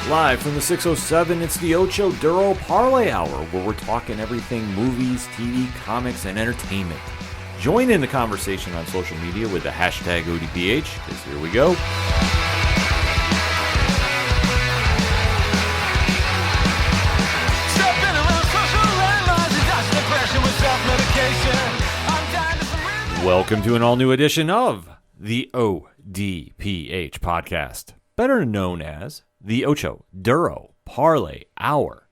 Live from the 607, it's the Ocho Duro Parlay Hour, where we're talking everything movies, TV, comics, and entertainment. Join in the conversation on social media with the hashtag ODPH, because here we go. Welcome to an all-new edition of the ODPH podcast, better known as the Ocho Duro Parlay Hour.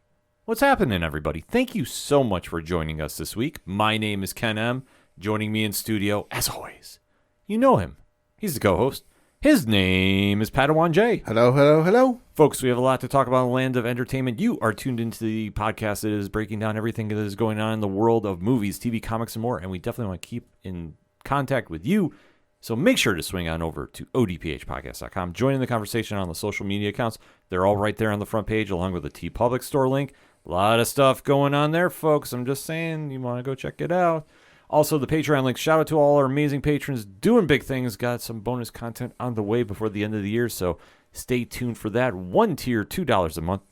What's happening, everybody? Thank you so much for joining us this week. My name is Ken M. Joining me in studio, as always, you know him. He's the co-host. His name is Padawan J. Hello, hello, hello. Folks, we have a lot to talk about in the land of entertainment. You are tuned into the podcast that is breaking down everything that is going on in the world of movies, TV, comics, and more, and we definitely want to keep in contact with you. So make sure to swing on over to odphpodcast.com. Join in the conversation on the social media accounts. They're all right there on the front page, along with the TeePublic store link. A lot of stuff going on there, folks. I'm just saying, you want to go check it out. Also, the Patreon link. Shout out to all our amazing patrons doing big things. Got some bonus content on the way before the end of the year, so stay tuned for that. One tier, $2 a month,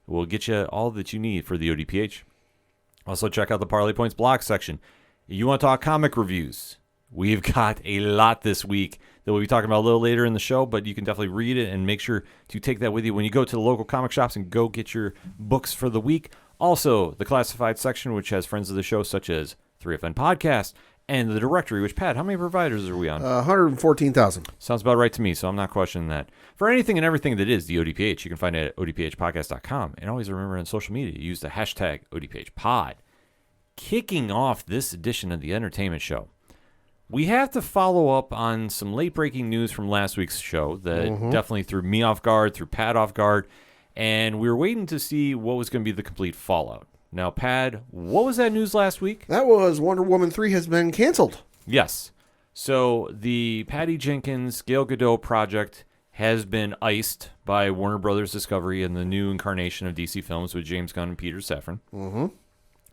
will get you all that you need for the ODPH. Also, check out the Parlay Points blog section. You want to talk comic reviews? We've got a lot this week that we'll be talking about a little later in the show, but you can definitely read it and make sure to take that with you when you go to the local comic shops and go get your books for the week. Also, the classified section, which has friends of the show such as 3FN Podcast and the directory, which, Pat, how many providers are we on? 114,000. Sounds about right to me, so I'm not questioning that. For anything and everything that is the ODPH, you can find it at odphpodcast.com. And always remember on social media, use the hashtag ODPHpod. Kicking off this edition of the entertainment show, we have to follow up on some late-breaking news from last week's show that definitely threw me off guard, threw Pat off guard, and we were waiting to see what was going to be the complete fallout. Now, Pat, what was that news last week? That was Wonder Woman 3 has been canceled. Yes. So the Patty Jenkins Gal Gadot project has been iced by Warner Brothers Discovery in the new incarnation of DC Films with James Gunn and Peter Safran. Mm-hmm.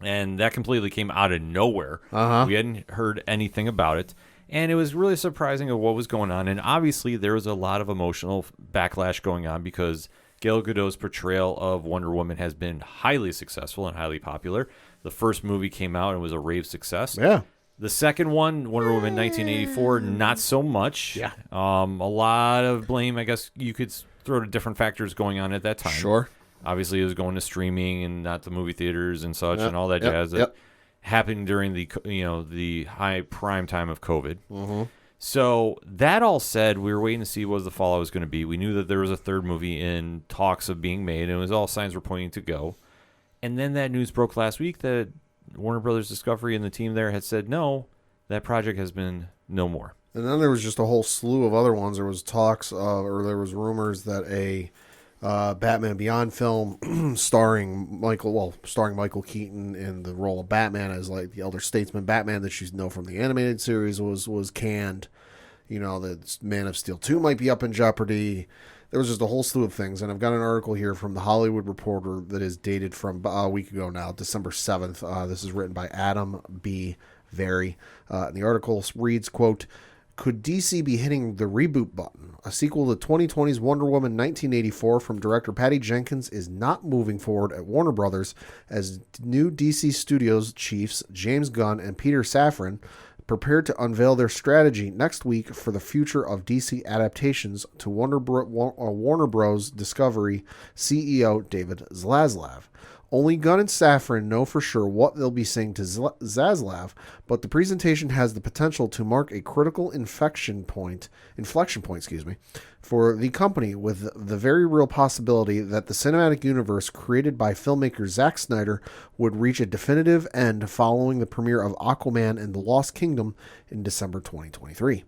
And that completely came out of nowhere. We hadn't heard anything about it. And it was really surprising of what was going on. And obviously, there was a lot of emotional backlash going on because Gal Gadot's portrayal of Wonder Woman has been highly successful and highly popular. The first movie came out and was a rave success. Yeah. The second one, Wonder Woman 1984, not so much. Yeah. A lot of blame, I guess you could throw to different factors going on at that time. Sure. Obviously, it was going to streaming and not the movie theaters and such and all that jazz that happened during the high prime time of COVID. Mm-hmm. So that all said, we were waiting to see what the fallout was going to be. We knew that there was a third movie in talks of being made, and it was all signs were pointing to go. And then that news broke last week that Warner Brothers Discovery and the team there had said, no, that project has been no more. And then there was just a whole slew of other ones. There was talks or there was rumors that a Batman Beyond film starring Michael Keaton in the role of Batman as like the elder statesman Batman that you know from the animated series was canned. You know, that Man of Steel 2 might be up in jeopardy. There was just a whole slew of things. And I've got an article here from The Hollywood Reporter that is dated from a week ago now, December 7th. This is written by Adam B. Very. And the article reads, quote, "Could DC be hitting the reboot button? A sequel to 2020's Wonder Woman 1984 from director Patty Jenkins is not moving forward at Warner Brothers as new DC Studios chiefs James Gunn and Peter Safran prepared to unveil their strategy next week for the future of DC adaptations to Warner Bros. Discovery CEO David Zaslav. Only Gunn and Safran know for sure what they'll be saying to Zaslav, but the presentation has the potential to mark a critical inflection point, for the company, with the very real possibility that the cinematic universe created by filmmaker Zack Snyder would reach a definitive end following the premiere of Aquaman and the Lost Kingdom in December 2023.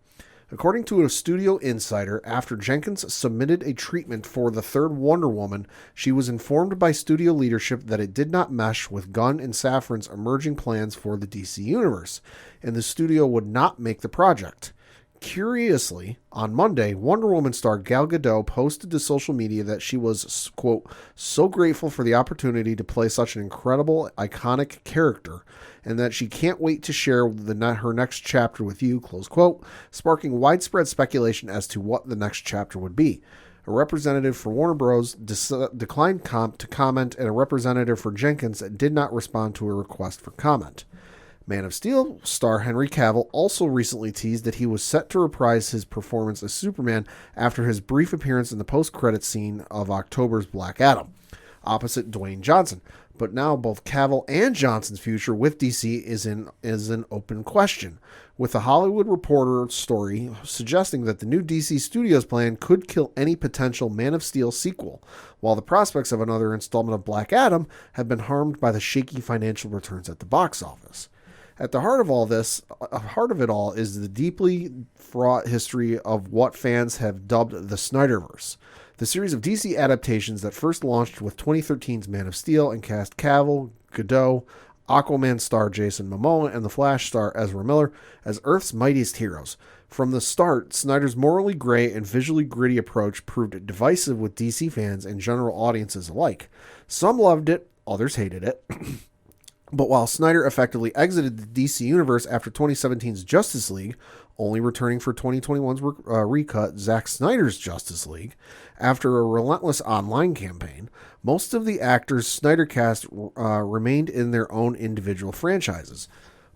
According to a studio insider, after Jenkins submitted a treatment for the third Wonder Woman, she was informed by studio leadership that it did not mesh with Gunn and Safran's emerging plans for the DC Universe, and the studio would not make the project. Curiously, on Monday, Wonder Woman star Gal Gadot posted to social media that she was, quote, so grateful for the opportunity to play such an incredible, iconic character, and that she can't wait to share her next chapter with you, close quote, sparking widespread speculation as to what the next chapter would be. A representative for Warner Bros. Declined to comment, and a representative for Jenkins did not respond to a request for comment. Man of Steel star Henry Cavill also recently teased that he was set to reprise his performance as Superman after his brief appearance in the post-credits scene of October's Black Adam, opposite Dwayne Johnson. But now both Cavill and Johnson's future with DC is an open question, with the Hollywood Reporter story suggesting that the new DC Studios plan could kill any potential Man of Steel sequel, while the prospects of another installment of Black Adam have been harmed by the shaky financial returns at the box office. At the heart of all this, heart of it all, is the deeply fraught history of what fans have dubbed the Snyderverse, the series of DC adaptations that first launched with 2013's Man of Steel and cast Cavill, Godot, Aquaman star Jason Momoa, and The Flash star Ezra Miller as Earth's mightiest heroes. From the start, Snyder's morally gray and visually gritty approach proved divisive with DC fans and general audiences alike. Some loved it, others hated it. But while Snyder effectively exited the DC universe after 2017's Justice League, only returning for 2021's recut, Zack Snyder's Justice League, after a relentless online campaign, most of the actors Snyder cast remained in their own individual franchises.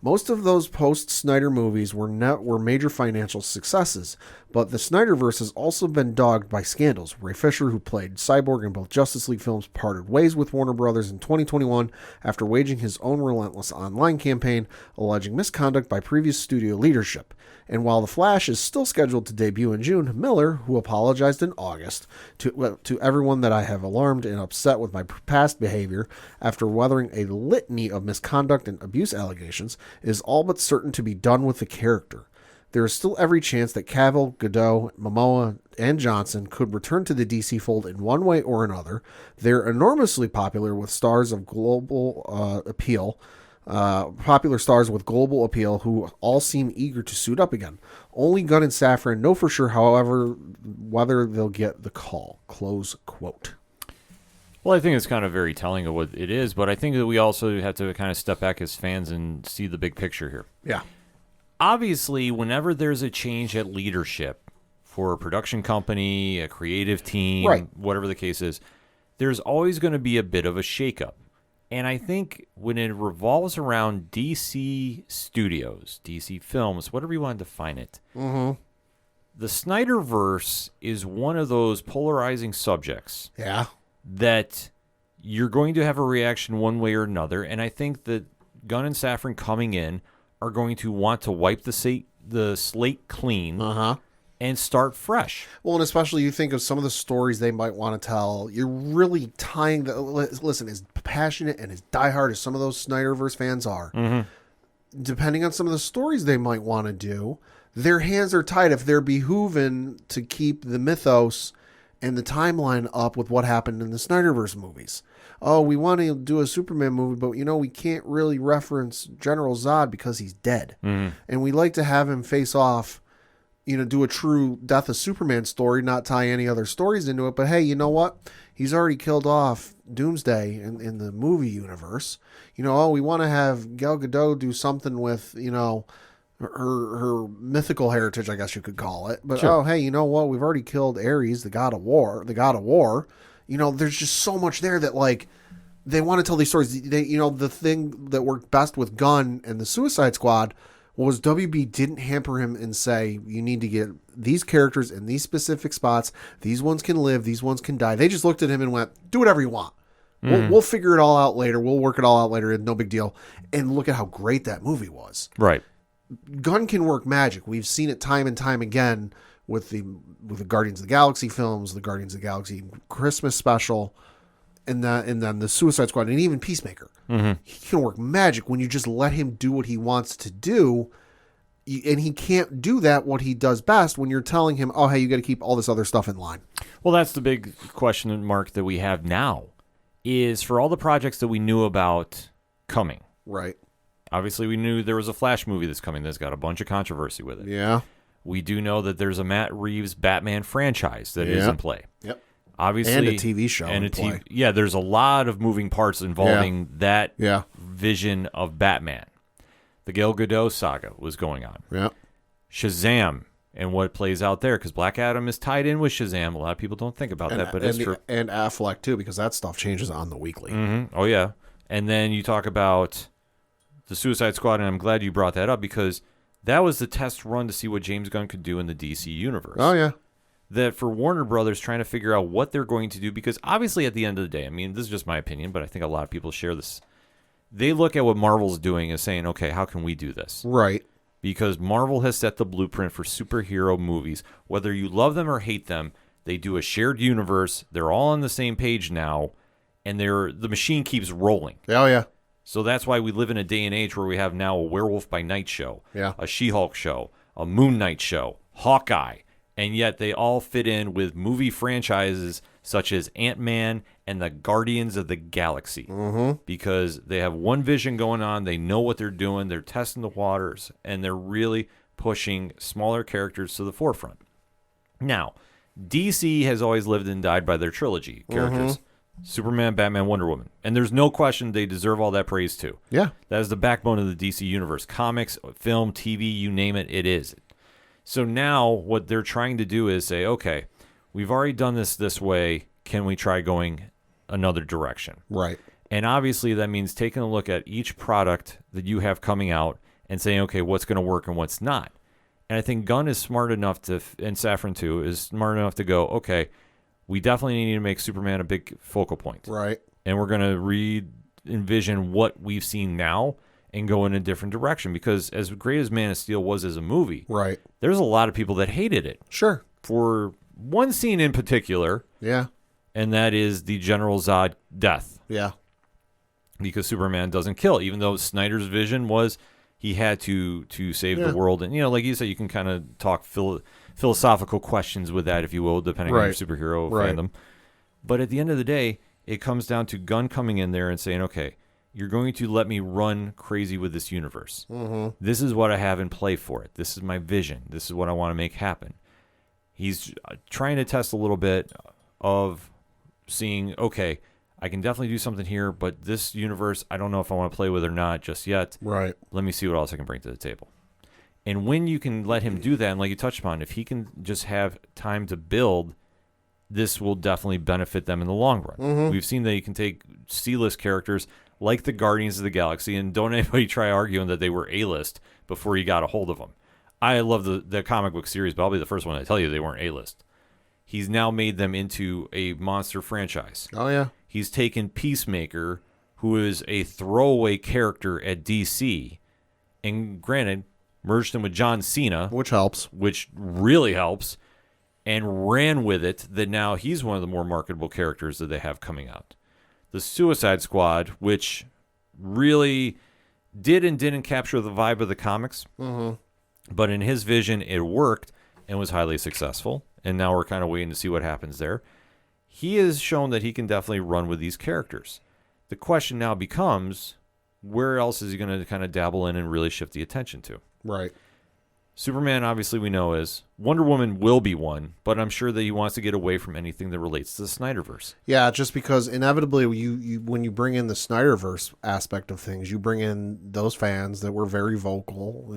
Most of those post-Snyder movies were major financial successes, but the Snyderverse has also been dogged by scandals. Ray Fisher, who played Cyborg in both Justice League films, parted ways with Warner Brothers in 2021 after waging his own relentless online campaign, alleging misconduct by previous studio leadership. And while The Flash is still scheduled to debut in June, Miller, who apologized in August to everyone that I have alarmed and upset with my past behavior after weathering a litany of misconduct and abuse allegations, is all but certain to be done with the character. There is still every chance that Cavill, Godot, Momoa, and Johnson could return to the DC fold in one way or another. They're enormously popular with stars of global appeal. Popular stars with global appeal who all seem eager to suit up again. Only Gunn and Safran know for sure, however, whether they'll get the call. Close quote. Well, I think it's kind of very telling of what it is, but I think that we also have to kind of step back as fans and see the big picture here. Yeah. Obviously, whenever there's a change at leadership for a production company, a creative team, right, whatever the case is, there's always going to be a bit of a shakeup. And I think when it revolves around DC Studios, DC Films, whatever you want to define it, the Snyderverse is one of those polarizing subjects. Yeah. That you're going to have a reaction one way or another. And I think that Gunn and Safran coming in are going to want to wipe the slate clean and start fresh. Well, and especially you think of some of the stories they might want to tell. You're really tying listen, as passionate and as diehard as some of those Snyderverse fans are, depending on some of the stories they might want to do, their hands are tied if they're behooven to keep the mythos and the timeline up with what happened in the Snyderverse movies. Oh, we want to do a Superman movie, but we can't really reference General Zod because he's dead. And we like to have him face off, do a true Death of Superman story, not tie any other stories into it. But hey, you know what? He's already killed off Doomsday in the movie universe. We want to have Gal Gadot do something with, her mythical heritage, I guess you could call it. But, sure. Hey, you know what? We've already killed Ares, the god of war. There's just so much there that, they want to tell these stories. The thing that worked best with Gunn and the Suicide Squad was WB didn't hamper him and say, you need to get these characters in these specific spots. These ones can live. These ones can die. They just looked at him and went, do whatever you want. We'll figure it all out later. We'll work it all out later. No big deal. And look at how great that movie was. Right. Gunn can work magic. We've seen it time and time again with the Guardians of the Galaxy films, the Guardians of the Galaxy Christmas special, and then the Suicide Squad, and even Peacemaker. He can work magic when you just let him do what he wants to do, and he can't do that what he does best when you're telling him, oh, hey, you got to keep all this other stuff in line. Well, that's the big question mark that we have now, is for all the projects that we knew about coming. Right. Obviously, we knew there was a Flash movie that's coming that's got a bunch of controversy with it. Yeah. We do know that there's a Matt Reeves Batman franchise that is in play. Yep. Obviously, and a TV show. And there's a lot of moving parts involving that vision of Batman. The Gal Gadot saga was going on. Yeah. Shazam and what plays out there, because Black Adam is tied in with Shazam. A lot of people don't think about that, but it's true. And Affleck too, because that stuff changes on the weekly. Mm-hmm. Oh yeah, and then you talk about the Suicide Squad, and I'm glad you brought that up because that was the test run to see what James Gunn could do in the DC universe. Oh yeah. That for Warner Brothers trying to figure out what they're going to do, because obviously at the end of the day, I mean, this is just my opinion, but I think a lot of people share this. They look at what Marvel's doing as saying, okay, how can we do this? Right. Because Marvel has set the blueprint for superhero movies. Whether you love them or hate them, they do a shared universe. They're all on the same page now, and the machine keeps rolling. Oh yeah. So that's why we live in a day and age where we have now a Werewolf by Night show, a She-Hulk show, a Moon Knight show, Hawkeye, and yet they all fit in with movie franchises such as Ant-Man and the Guardians of the Galaxy, because they have one vision going on. They know what they're doing. They're testing the waters, and they're really pushing smaller characters to the forefront. Now, DC has always lived and died by their trilogy characters. Superman, Batman, Wonder Woman. And there's no question they deserve all that praise too. Yeah. That is the backbone of the DC universe. Comics, film, TV, you name it, it is. So now what they're trying to do is say, okay, we've already done this way. Can we try going another direction? Right. And obviously that means taking a look at each product that you have coming out and saying, okay, what's going to work and what's not. And I think Gunn is smart enough to, and Safran too, is smart enough to go, okay, we definitely need to make Superman a big focal point. Right. And we're going to re-envision what we've seen now and go in a different direction. Because as great as Man of Steel was as a movie, right, there's a lot of people that hated it. Sure. For one scene in particular. Yeah. And that is the General Zod death. Yeah. Because Superman doesn't kill, even though Snyder's vision was he had to save the world. And, like you said, you can kind of talk philosophical questions with that, if you will, depending on your superhero fandom. But at the end of the day, it comes down to Gunn coming in there and saying, okay, you're going to let me run crazy with this universe. This is what I have in play for it. This is my vision. This is what I want to make happen. He's trying to test a little bit of seeing, okay, I can definitely do something here, but this universe, I don't know if I want to play with it or not just yet. Right. Let me see what else I can bring to the table. And when you can let him do that, and like you touched upon, if he can just have time to build, this will definitely benefit them in the long run. We've seen that you can take C-list characters like the Guardians of the Galaxy, and don't anybody try arguing that they were A-list before you got a hold of them. I love the comic book series, but I'll be the first one to tell you they weren't A-list. He's now made them into a monster franchise. Oh, yeah. He's taken Peacemaker, who is a throwaway character at DC, and granted, merged him with John Cena. Which helps. Which really helps. And ran with it, that now he's one of the more marketable characters that they have coming out. The Suicide Squad, which really did and didn't capture the vibe of the comics. But in his vision, it worked and was highly successful. And now we're kind of waiting to see what happens there. He has shown that he can definitely run with these characters. The question now becomes, where else is he going to kind of dabble in and really shift the attention to? Right. Superman, obviously, we know is. Wonder Woman will be one, but I'm sure that he wants to get away from anything that relates to the Snyderverse. Yeah, just because inevitably, you when you bring in the Snyderverse aspect of things, you bring in those fans that were very vocal,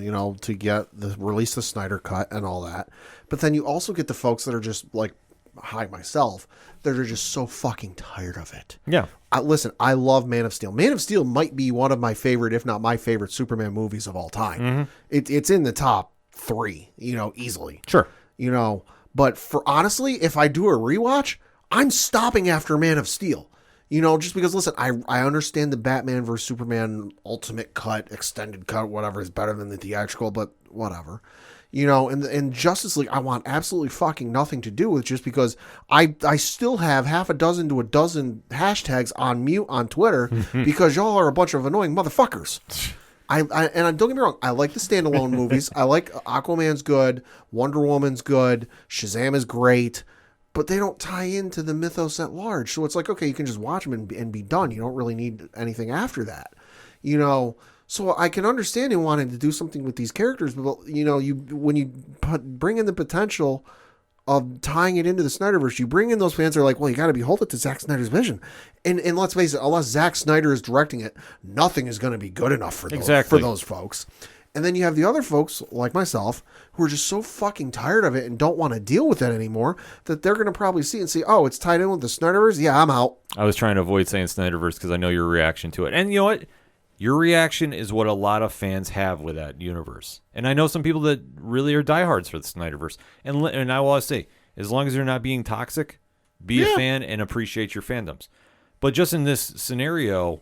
to get release the Snyder Cut and all that. But then you also get the folks that are just like, hi, myself, that are just so fucking tired of it. Yeah. Listen, I love Man of Steel. Man of Steel might be one of my favorite, if not my favorite, Superman movies of all time. It's in the top 3, easily. Sure. But for honestly, if I do a rewatch, I'm stopping after Man of Steel. Just because, listen, I understand the Batman vs. Superman Ultimate Cut, Extended Cut, whatever is better than the theatrical, but whatever. And Justice League, I want absolutely fucking nothing to do with, just because I still have half a dozen to a dozen hashtags on mute on Twitter because y'all are a bunch of annoying motherfuckers. And don't get me wrong, I like the standalone movies. I like Aquaman's good, Wonder Woman's good, Shazam is great, but they don't tie into the mythos at large. So it's like, okay, you can just watch them and be done. You don't really need anything after that, So I can understand him wanting to do something with these characters, but when you bring in the potential of tying it into the Snyderverse, you bring in those fans that are like, well, you got to behold it to Zack Snyder's vision. And let's face it, unless Zack Snyder is directing it, nothing is going to be good enough for those folks. And then you have the other folks, like myself, who are just so fucking tired of it and don't want to deal with it anymore that they're going to probably see and say, oh, it's tied in with the Snyderverse? Yeah, I'm out. I was trying to avoid saying Snyderverse because I know your reaction to it. And you know what? Your reaction is what a lot of fans have with that universe. And I know some people that really are diehards for the Snyderverse. And I will always say, as long as you're not being toxic, be a fan and appreciate your fandoms. But just in this scenario,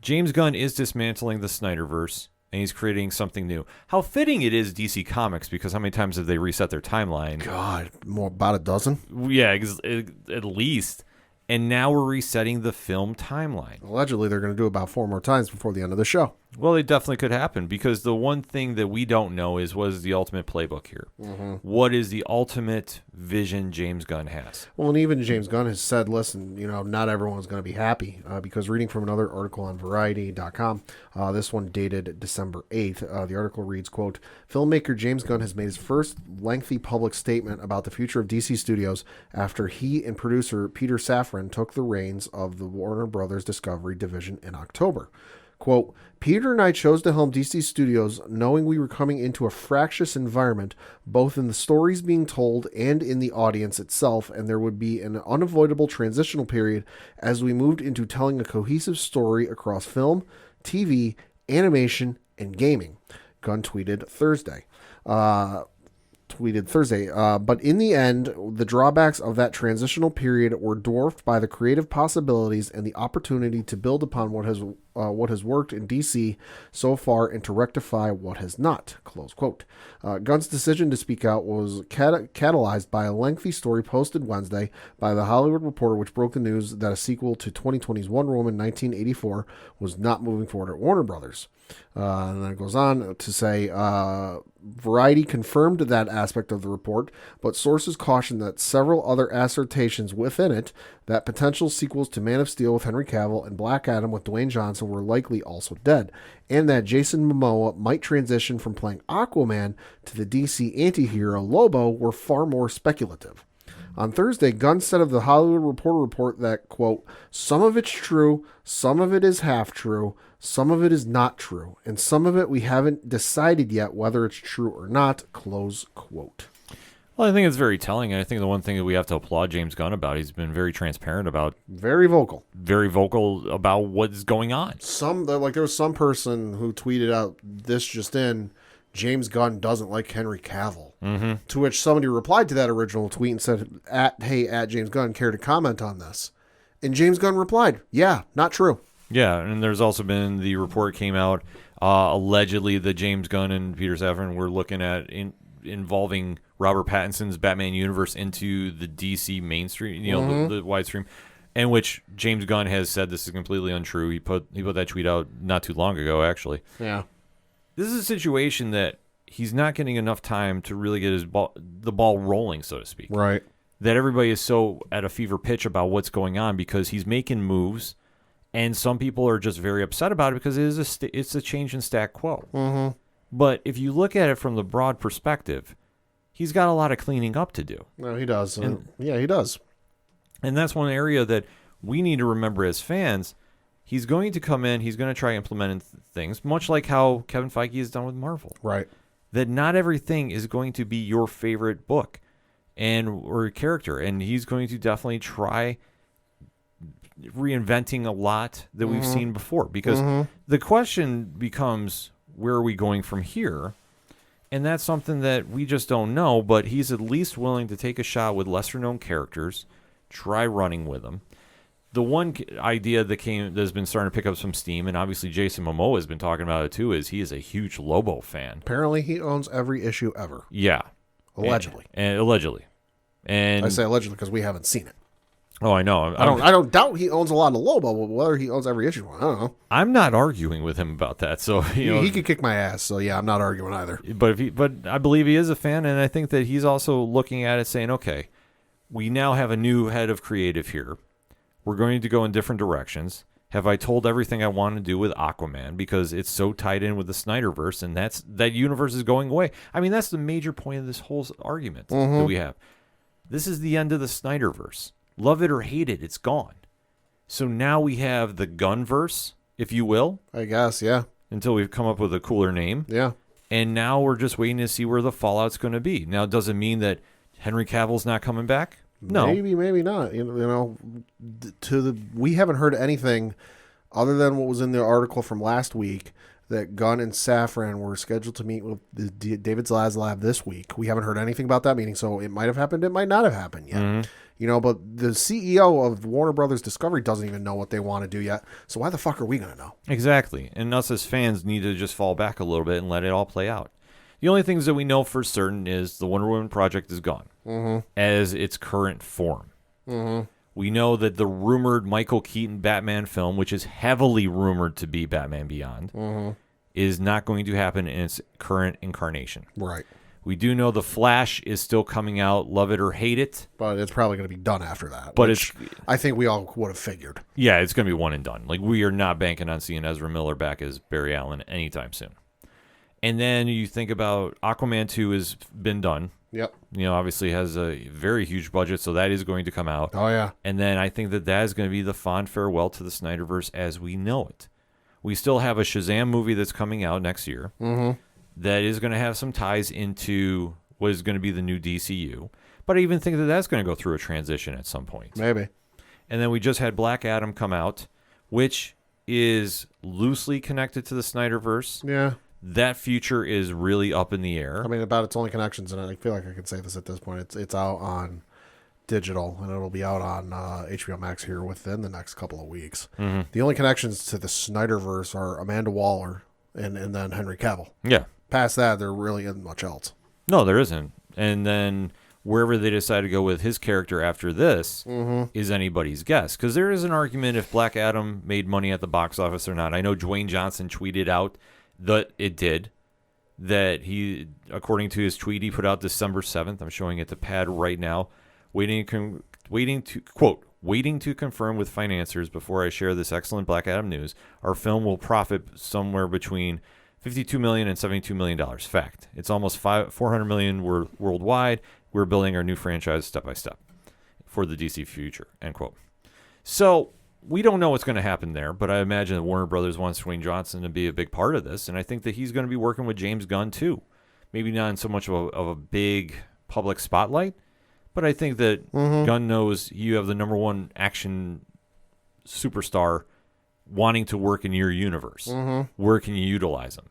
James Gunn is dismantling the Snyderverse. And he's creating something new. How fitting it is DC Comics, because how many times have they reset their timeline? God, about a dozen? Yeah, at least. And now we're resetting the film timeline. Allegedly, they're going to do about 4 more times before the end of the show. Well, it definitely could happen, because the one thing that we don't know is what is the ultimate playbook here? Mm-hmm. What is the ultimate vision James Gunn has? Well, and even James Gunn has said, listen, not everyone's going to be happy, because reading from another article on Variety.com, this one dated December 8th, the article reads, quote, filmmaker James Gunn has made his first lengthy public statement about the future of DC Studios after he and producer Peter Safran took the reins of the Warner Brothers Discovery division in October. Quote, Peter and I chose to helm DC Studios knowing we were coming into a fractious environment, both in the stories being told and in the audience itself, and there would be an unavoidable transitional period as we moved into telling a cohesive story across film, TV, animation, and gaming. Gunn tweeted Thursday. But in the end, the drawbacks of that transitional period were dwarfed by the creative possibilities and the opportunity to build upon what has worked in DC so far and to rectify what has not. Close quote. Gunn's decision to speak out was catalyzed by a lengthy story posted Wednesday by The Hollywood Reporter, which broke the news that a sequel to 2020's Wonder Woman 1984 was not moving forward at Warner Brothers. And then it goes on to say, Variety confirmed that aspect of the report, but sources cautioned that several other assertions within it that potential sequels to Man of Steel with Henry Cavill and Black Adam with Dwayne Johnson were likely also dead, and that Jason Momoa might transition from playing Aquaman to the DC anti-hero Lobo were far more speculative. On Thursday, Gunn said of the Hollywood Reporter report that, quote, some of it's true, some of it is half true, some of it is not true, and some of it we haven't decided yet whether it's true or not, close quote. Well, I think it's very telling, and I think the one thing that we have to applaud James Gunn about, he's been very transparent about... Very vocal about what's going on. There was some person who tweeted out this just in, James Gunn doesn't like Henry Cavill. Mm-hmm. To which somebody replied to that original tweet and said, at James Gunn, care to comment on this? And James Gunn replied, yeah, not true. Yeah, and there's also been the report came out, allegedly that James Gunn and Peter Safran were looking at involving Robert Pattinson's Batman universe into the DC mainstream, the widestream, in which James Gunn has said this is completely untrue. He put that tweet out not too long ago, actually. Yeah. This is a situation that he's not getting enough time to really get the ball rolling, so to speak. Right. That everybody is so at a fever pitch about what's going on because he's making moves, and some people are just very upset about it because it's a change in stat quo. Mm-hmm. But if you look at it from the broad perspective, he's got a lot of cleaning up to do. No, he does. Yeah, he does. And that's one area that we need to remember as fans. He's going to come in, he's going to try implementing things, much like how Kevin Feige has done with Marvel. Right. That not everything is going to be your favorite book or character. And he's going to definitely try reinventing a lot that we've seen before. Because the question becomes, where are we going from here? And that's something that we just don't know, but he's at least willing to take a shot with lesser-known characters, try running with them. The one idea that's been starting to pick up some steam, and obviously Jason Momoa has been talking about it too, is he is a huge Lobo fan. Apparently he owns every issue ever. Yeah. Allegedly. And allegedly. And I say allegedly because we haven't seen it. Oh, I know. I don't doubt he owns a lot of Lobo, but whether he owns every issue, I don't know. I'm not arguing with him about that. So he could kick my ass. So yeah, I'm not arguing either. But I believe he is a fan, and I think that he's also looking at it saying, okay, we now have a new head of creative here. We're going to go in different directions. Have I told everything I want to do with Aquaman because it's so tied in with the Snyderverse, and that universe is going away? I mean, that's the major point of this whole argument that we have. This is the end of the Snyderverse. Love it or hate it, it's gone. So now we have the Gunverse, if you will. I guess, yeah. Until we've come up with a cooler name. Yeah. And now we're just waiting to see where the fallout's going to be. Now, does it mean that Henry Cavill's not coming back? No. Maybe not. We haven't heard anything other than what was in the article from last week that Gunn and Safran were scheduled to meet with David Zaslav this week. We haven't heard anything about that meeting, so it might have happened. It might not have happened yet. Mm-hmm. But the CEO of Warner Brothers Discovery doesn't even know what they want to do yet. So why the fuck are we going to know? Exactly. And us as fans need to just fall back a little bit and let it all play out. The only things that we know for certain is the Wonder Woman project is gone as its current form. Mm-hmm. We know that the rumored Michael Keaton Batman film, which is heavily rumored to be Batman Beyond, is not going to happen in its current incarnation. Right. We do know The Flash is still coming out, love it or hate it. But it's probably going to be done after that. But I think we all would have figured. Yeah, it's going to be one and done. Like, we are not banking on seeing Ezra Miller back as Barry Allen anytime soon. And then you think about Aquaman 2 has been done. Yep. Obviously has a very huge budget, so that is going to come out. Oh, yeah. And then I think that is going to be the fond farewell to the Snyderverse as we know it. We still have a Shazam movie that's coming out next year that is going to have some ties into what is going to be the new DCU. But I even think that that's going to go through a transition at some point. Maybe. And then we just had Black Adam come out, which is loosely connected to the Snyderverse. Yeah. That future is really up in the air. I mean, about its only connections, and I feel like I can say this at this point. It's out on digital, and it'll be out on HBO Max here within the next couple of weeks. Mm-hmm. The only connections to the Snyderverse are Amanda Waller and then Henry Cavill. Yeah. Past that, there really isn't much else. No, there isn't. And then wherever they decide to go with his character after this is anybody's guess. Because there is an argument if Black Adam made money at the box office or not. I know Dwayne Johnson tweeted out that it did. That he, according to his tweet, he put out December 7th. I'm showing it to Pad right now. Waiting to confirm with financiers before I share this excellent Black Adam news. Our film will profit somewhere between $52 million and $72 million. Fact. It's almost $400 million worldwide. We're building our new franchise step by step for the DC future. End quote. So we don't know what's going to happen there, but I imagine that Warner Brothers wants Dwayne Johnson to be a big part of this, and I think that he's going to be working with James Gunn too. Maybe not in so much of a big public spotlight, but I think that Gunn knows you have the number one action superstar wanting to work in your universe. Where can you utilize them?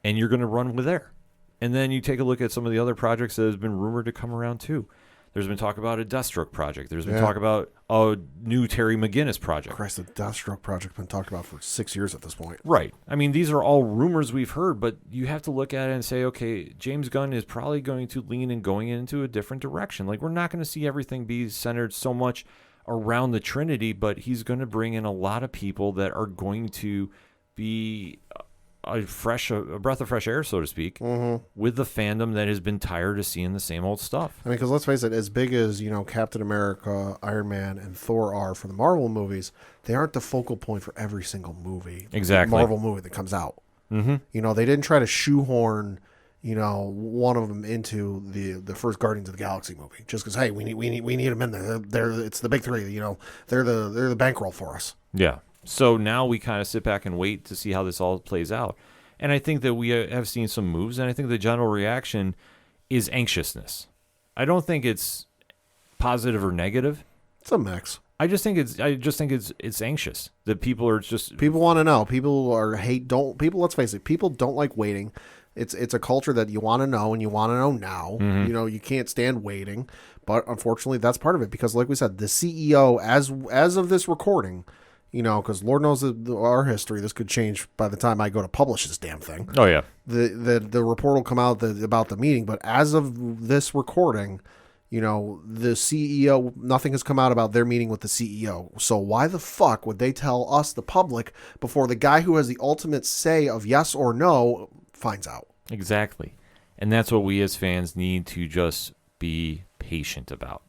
And you're going to run with there. And then you take a look at some of the other projects that have been rumored to come around too. There's been talk about a Deathstroke project. There's been talk about a new Terry McGinnis project. Christ, the Deathstroke project been talked about for 6 years at this point. Right. I mean, these are all rumors we've heard, but you have to look at it and say, okay, James Gunn is probably going to lean and going into a different direction. Like, we're not going to see everything be centered so much around the Trinity, but he's going to bring in a lot of people that are going to be a breath of fresh air, so to speak, with the fandom that has been tired of seeing the same old stuff. I mean, because let's face it, as big as, Captain America, Iron Man, and Thor are for the Marvel movies, they aren't the focal point for every single movie. Exactly. Marvel movie that comes out. They didn't try to shoehorn, one of them into the first Guardians of the Galaxy movie just because, hey, we need them in there. It's the big three. They're the bankroll for us. Yeah. So now we kind of sit back and wait to see how this all plays out. And I think that we have seen some moves, and I think the general reaction is anxiousness. I don't think it's positive or negative. It's a mix. I just think it's anxious that people are just people want to know. Let's face it, people don't like waiting. It's a culture that you want to know and you want to know now. You can't stand waiting, but unfortunately that's part of it because like we said, the CEO as of this recording, because Lord knows our history, this could change by the time I go to publish this damn thing. Oh yeah. The report will come out about the meeting, but as of this recording, the CEO, nothing has come out about their meeting with the CEO. So why the fuck would they tell us, the public, before the guy who has the ultimate say of yes or no finds out? Exactly. And that's what we as fans need to just be patient about.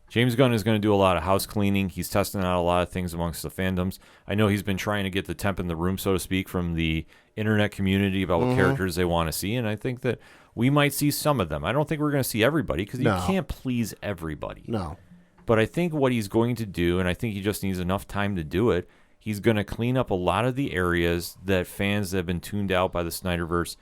James Gunn is going to do a lot of house cleaning. He's testing out a lot of things amongst the fandoms. I know he's been trying to get the temp in the room, so to speak, from the internet community about what characters they want to see, and I think that we might see some of them. I don't think we're going to see everybody because you can't please everybody. No. But I think what he's going to do, and I think he just needs enough time to do it, he's going to clean up a lot of the areas that fans that have been tuned out by the Snyderverse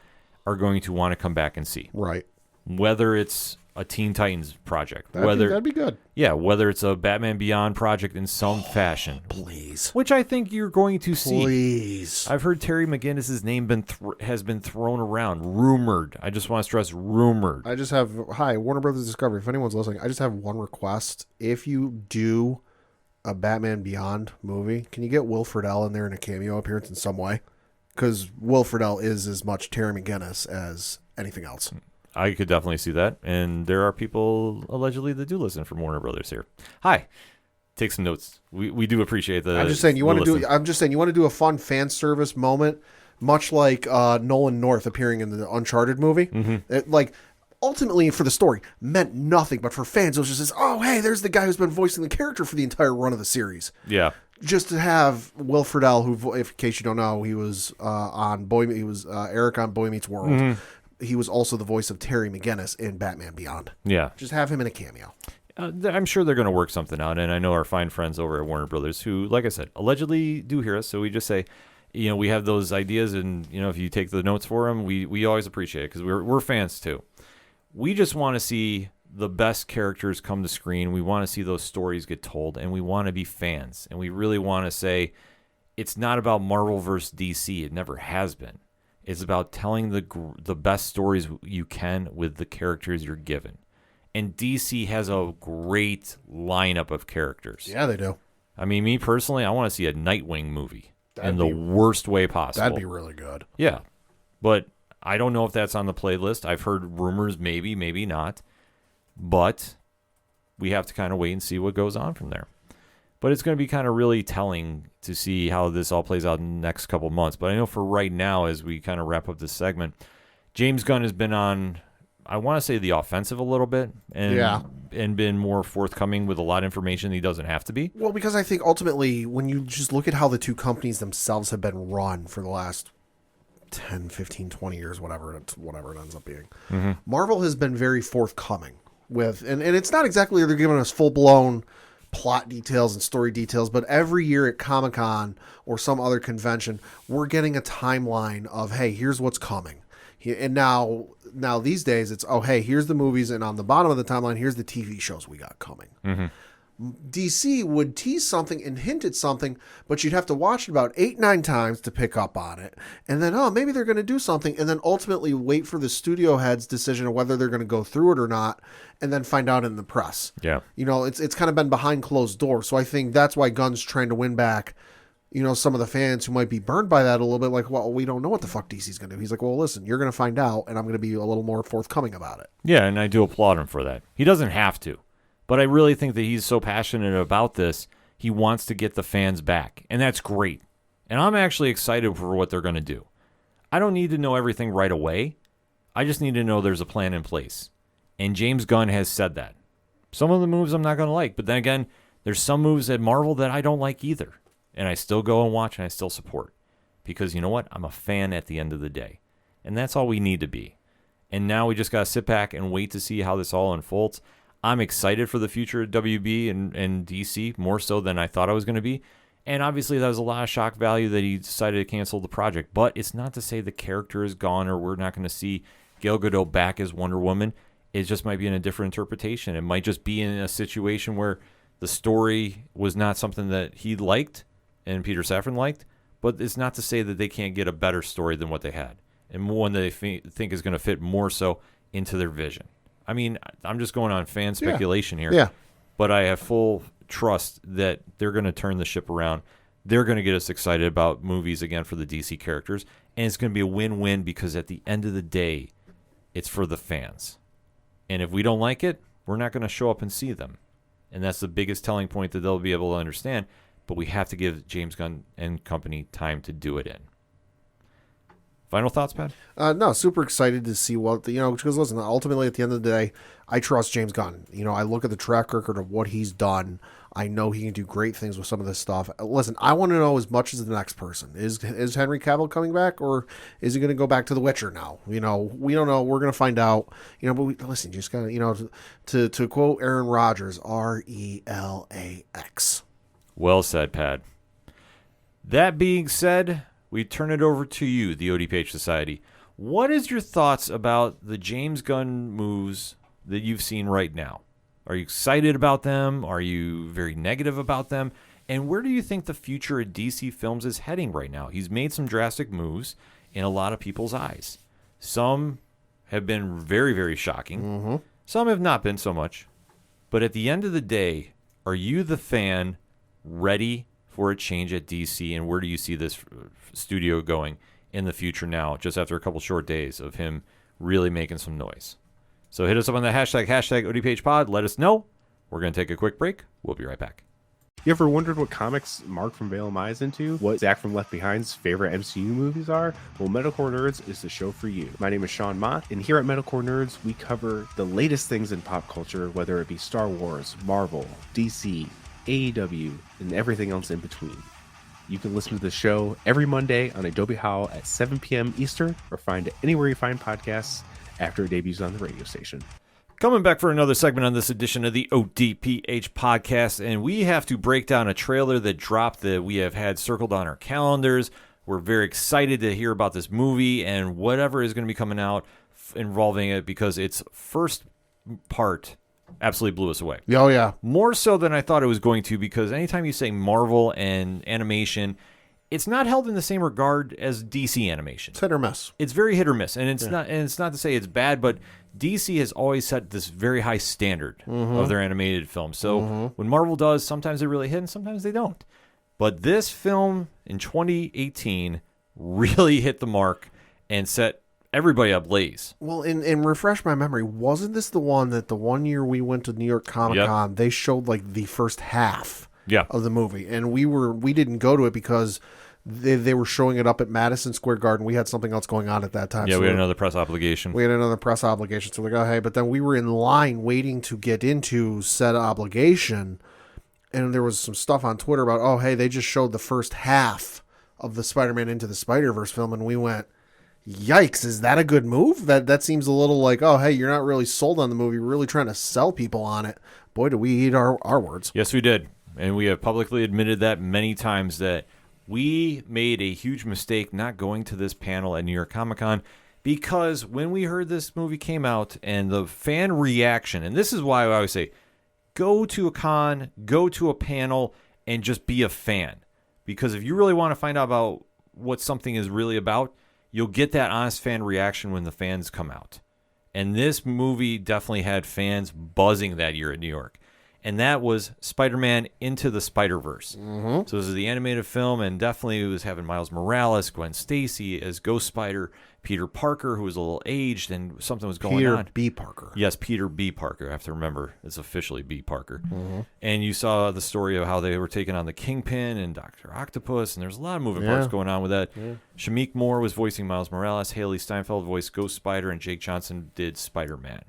Mm-hmm. going to want to come back and see. Right. Whether it's a Teen Titans project, That'd be good. Yeah, whether it's a Batman Beyond project in some fashion. Please. Which I think you're going to see. Please. I've heard Terry McGinnis' name has been thrown around, rumored. I just want to stress rumored. I just have, hi, Warner Brothers Discovery. If anyone's listening, I just have one request. If you do a Batman Beyond movie, can you get Will Friedle in there in a cameo appearance in some way? Because Will Friedle is as much Terry McGinnis as anything else. I could definitely see that, and there are people allegedly that do listen from Warner Brothers here. Hi, take some notes. We do appreciate the. I'm just saying you want to do a fun fan service moment, much like Nolan North appearing in the Uncharted movie. Mm-hmm. Ultimately for the story meant nothing, but for fans it was just this, oh hey, there's the guy who's been voicing the character for the entire run of the series. Yeah. Just to have Will Friedle, who, if in case you don't know, he was Eric on Boy Meets World. Mm-hmm. He was also the voice of Terry McGinnis in Batman Beyond. Yeah. Just have him in a cameo. I'm sure they're going to work something out, and I know our fine friends over at Warner Brothers who, like I said, allegedly do hear us, so we just say, we have those ideas, and, if you take the notes for them, we always appreciate it, because we're fans too. We just want to see the best characters come to screen. We want to see those stories get told, and we want to be fans, and we really want to say it's not about Marvel versus DC. It never has been. It's about telling the best stories you can with the characters you're given. And DC has a great lineup of characters. Yeah, they do. I mean, me personally, I want to see a Nightwing movie in the worst way possible. That'd be really good. Yeah. But I don't know if that's on the playlist. I've heard rumors, maybe, maybe not. But we have to kind of wait and see what goes on from there. But it's going to be kind of really telling to see how this all plays out in the next couple months. But I know for right now, as we kind of wrap up this segment, James Gunn has been on, I want to say, the offensive a little bit. And been more forthcoming with a lot of information he doesn't have to be. Well, because I think ultimately, when you just look at how the two companies themselves have been run for the last 10, 15, 20 years, whatever it ends up being, Mm-hmm. Marvel has been very forthcoming with, and it's not exactly they're giving us full-blown plot details and story details, but every year at Comic-Con or some other convention, we're getting a timeline of, hey, here's what's coming. And now these days it's, oh, hey, here's the movies, and on the bottom of the timeline, here's the TV shows we got coming. Mm-hmm. DC would tease something and hint at something, but you'd have to watch it about 8-9 times to pick up on it. And then, oh, maybe they're going to do something, and then ultimately wait for the studio head's decision of whether they're going to go through it or not, and then find out in the press. Yeah. It's kind of been behind closed doors. So I think that's why Gunn's trying to win back, some of the fans who might be burned by that a little bit, like, well, we don't know what the fuck DC's going to do. He's like, well, listen, you're going to find out, and I'm going to be a little more forthcoming about it. Yeah, and I do applaud him for that. He doesn't have to. But I really think that he's so passionate about this, he wants to get the fans back. And that's great. And I'm actually excited for what they're going to do. I don't need to know everything right away. I just need to know there's a plan in place. And James Gunn has said that. Some of the moves I'm not going to like. But then again, there's some moves at Marvel that I don't like either. And I still go and watch and I still support. Because you know what? I'm a fan at the end of the day. And that's all we need to be. And now we just got to sit back and wait to see how this all unfolds. I'm excited for the future of WB and DC, more so than I thought I was going to be. And obviously, that was a lot of shock value that he decided to cancel the project. But it's not to say the character is gone or we're not going to see Gal Gadot back as Wonder Woman. It just might be in a different interpretation. It might just be in a situation where the story was not something that he liked and Peter Safran liked. But it's not to say that they can't get a better story than what they had. And one that they think is going to fit more so into their vision. I mean, I'm just going on fan speculation here. Yeah. But I have full trust that they're going to turn the ship around. They're going to get us excited about movies again for the DC characters. And it's going to be a win-win because at the end of the day, it's for the fans. And if we don't like it, we're not going to show up and see them. And that's the biggest telling point that they'll be able to understand. But we have to give James Gunn and company time to do it in. Final thoughts, Pat? No, super excited to see what, because listen, ultimately at the end of the day, I trust James Gunn. I look at the track record of what he's done. I know he can do great things with some of this stuff. Listen, I want to know as much as the next person. Is Henry Cavill coming back, or is he going to go back to The Witcher now? We don't know. We're going to find out. But listen, you just got to quote Aaron Rodgers, RELAX. Well said, Pat. That being said, we turn it over to you, the ODPH Society. What is your thoughts about the James Gunn moves that you've seen right now? Are you excited about them? Are you very negative about them? And where do you think the future of DC films is heading right now? He's made some drastic moves in a lot of people's eyes. Some have been very, very shocking. Mm-hmm. Some have not been so much. But at the end of the day, are you, the fan, ready for a change at DC? And where do you see this studio going in the future now, just after a couple short days of him really making some noise? So hit us up on the hashtag ODPHpod. Let us know. We're going to take a quick break. We'll be right back. You ever wondered what comics Mark from Vale Am I is into? What Zach from Left Behind's favorite MCU movies are? Well, Metalcore Nerds is the show for you. My name is Sean Mott, and here at Metalcore Nerds, we cover the latest things in pop culture, whether it be Star Wars, Marvel, DC, AEW, and everything else in between. You can listen to the show every Monday on Adobe Howl at 7 p.m. Eastern, or find it anywhere you find podcasts after it debuts on the radio station. Coming back for another segment on this edition of the ODPH podcast, and we have to break down a trailer that dropped that we have had circled on our calendars. We're very excited to hear about this movie and whatever is going to be coming out involving it, because its first part absolutely blew us away. Oh, yeah. More so than I thought it was going to, because anytime you say Marvel and animation, it's not held in the same regard as DC animation. It's hit or miss. It's very hit or miss, and it's not to say it's bad, but DC has always set this very high standard of their animated films. So when Marvel does, sometimes they really hit and sometimes they don't. But this film in 2018 really hit the mark and set everybody ablaze. Well, and refresh my memory, wasn't this the one that the one year we went to New York Comic Con, they showed like the first half of the movie, and we didn't go to it because they were showing it up at Madison Square Garden. We had something else going on at that time. Yeah, so we had another press obligation. So we're like, oh, hey, but then we were in line waiting to get into said obligation, and there was some stuff on Twitter about, oh, hey, they just showed the first half of the Spider-Man Into the Spider-Verse film, and we went, yikes, is that a good move? That seems a little like, oh, hey, you're not really sold on the movie. You're really trying to sell people on it. Boy, do we eat our words. Yes, we did. And we have publicly admitted that many times, that we made a huge mistake not going to this panel at New York Comic Con, because when we heard this movie came out and the fan reaction, and this is why I always say, go to a con, go to a panel, and just be a fan. Because if you really want to find out about what something is really about, you'll get that honest fan reaction when the fans come out. And this movie definitely had fans buzzing that year at New York. And that was Spider-Man Into the Spider-Verse. So this is the animated film, and definitely it was having Miles Morales, Gwen Stacy as Ghost Spider, Peter Parker, who was a little aged, and something was going on. Peter B. Parker. Yes, Peter B. Parker. I have to remember, it's officially B. Parker. And you saw the story of how they were taking on the Kingpin and Dr. Octopus, and there's a lot of moving parts going on with that. Shamik Moore was voicing Miles Morales, Haley Steinfeld voiced Ghost Spider, and Jake Johnson did Spider-Man.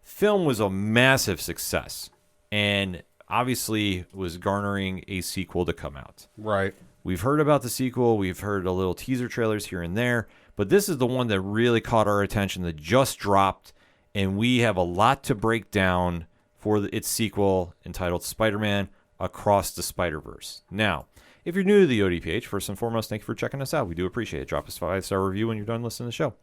Film was a massive success, and obviously was garnering a sequel to come out. Right. We've heard about the sequel. We've heard a little teaser trailers here and there, but this is the one that really caught our attention, that just dropped, and we have a lot to break down for its sequel entitled Spider-Man Across the Spider-Verse. Now, if you're new to the ODPH, first and foremost, thank you for checking us out. We do appreciate it. Drop us a 5-star review when you're done listening to the show.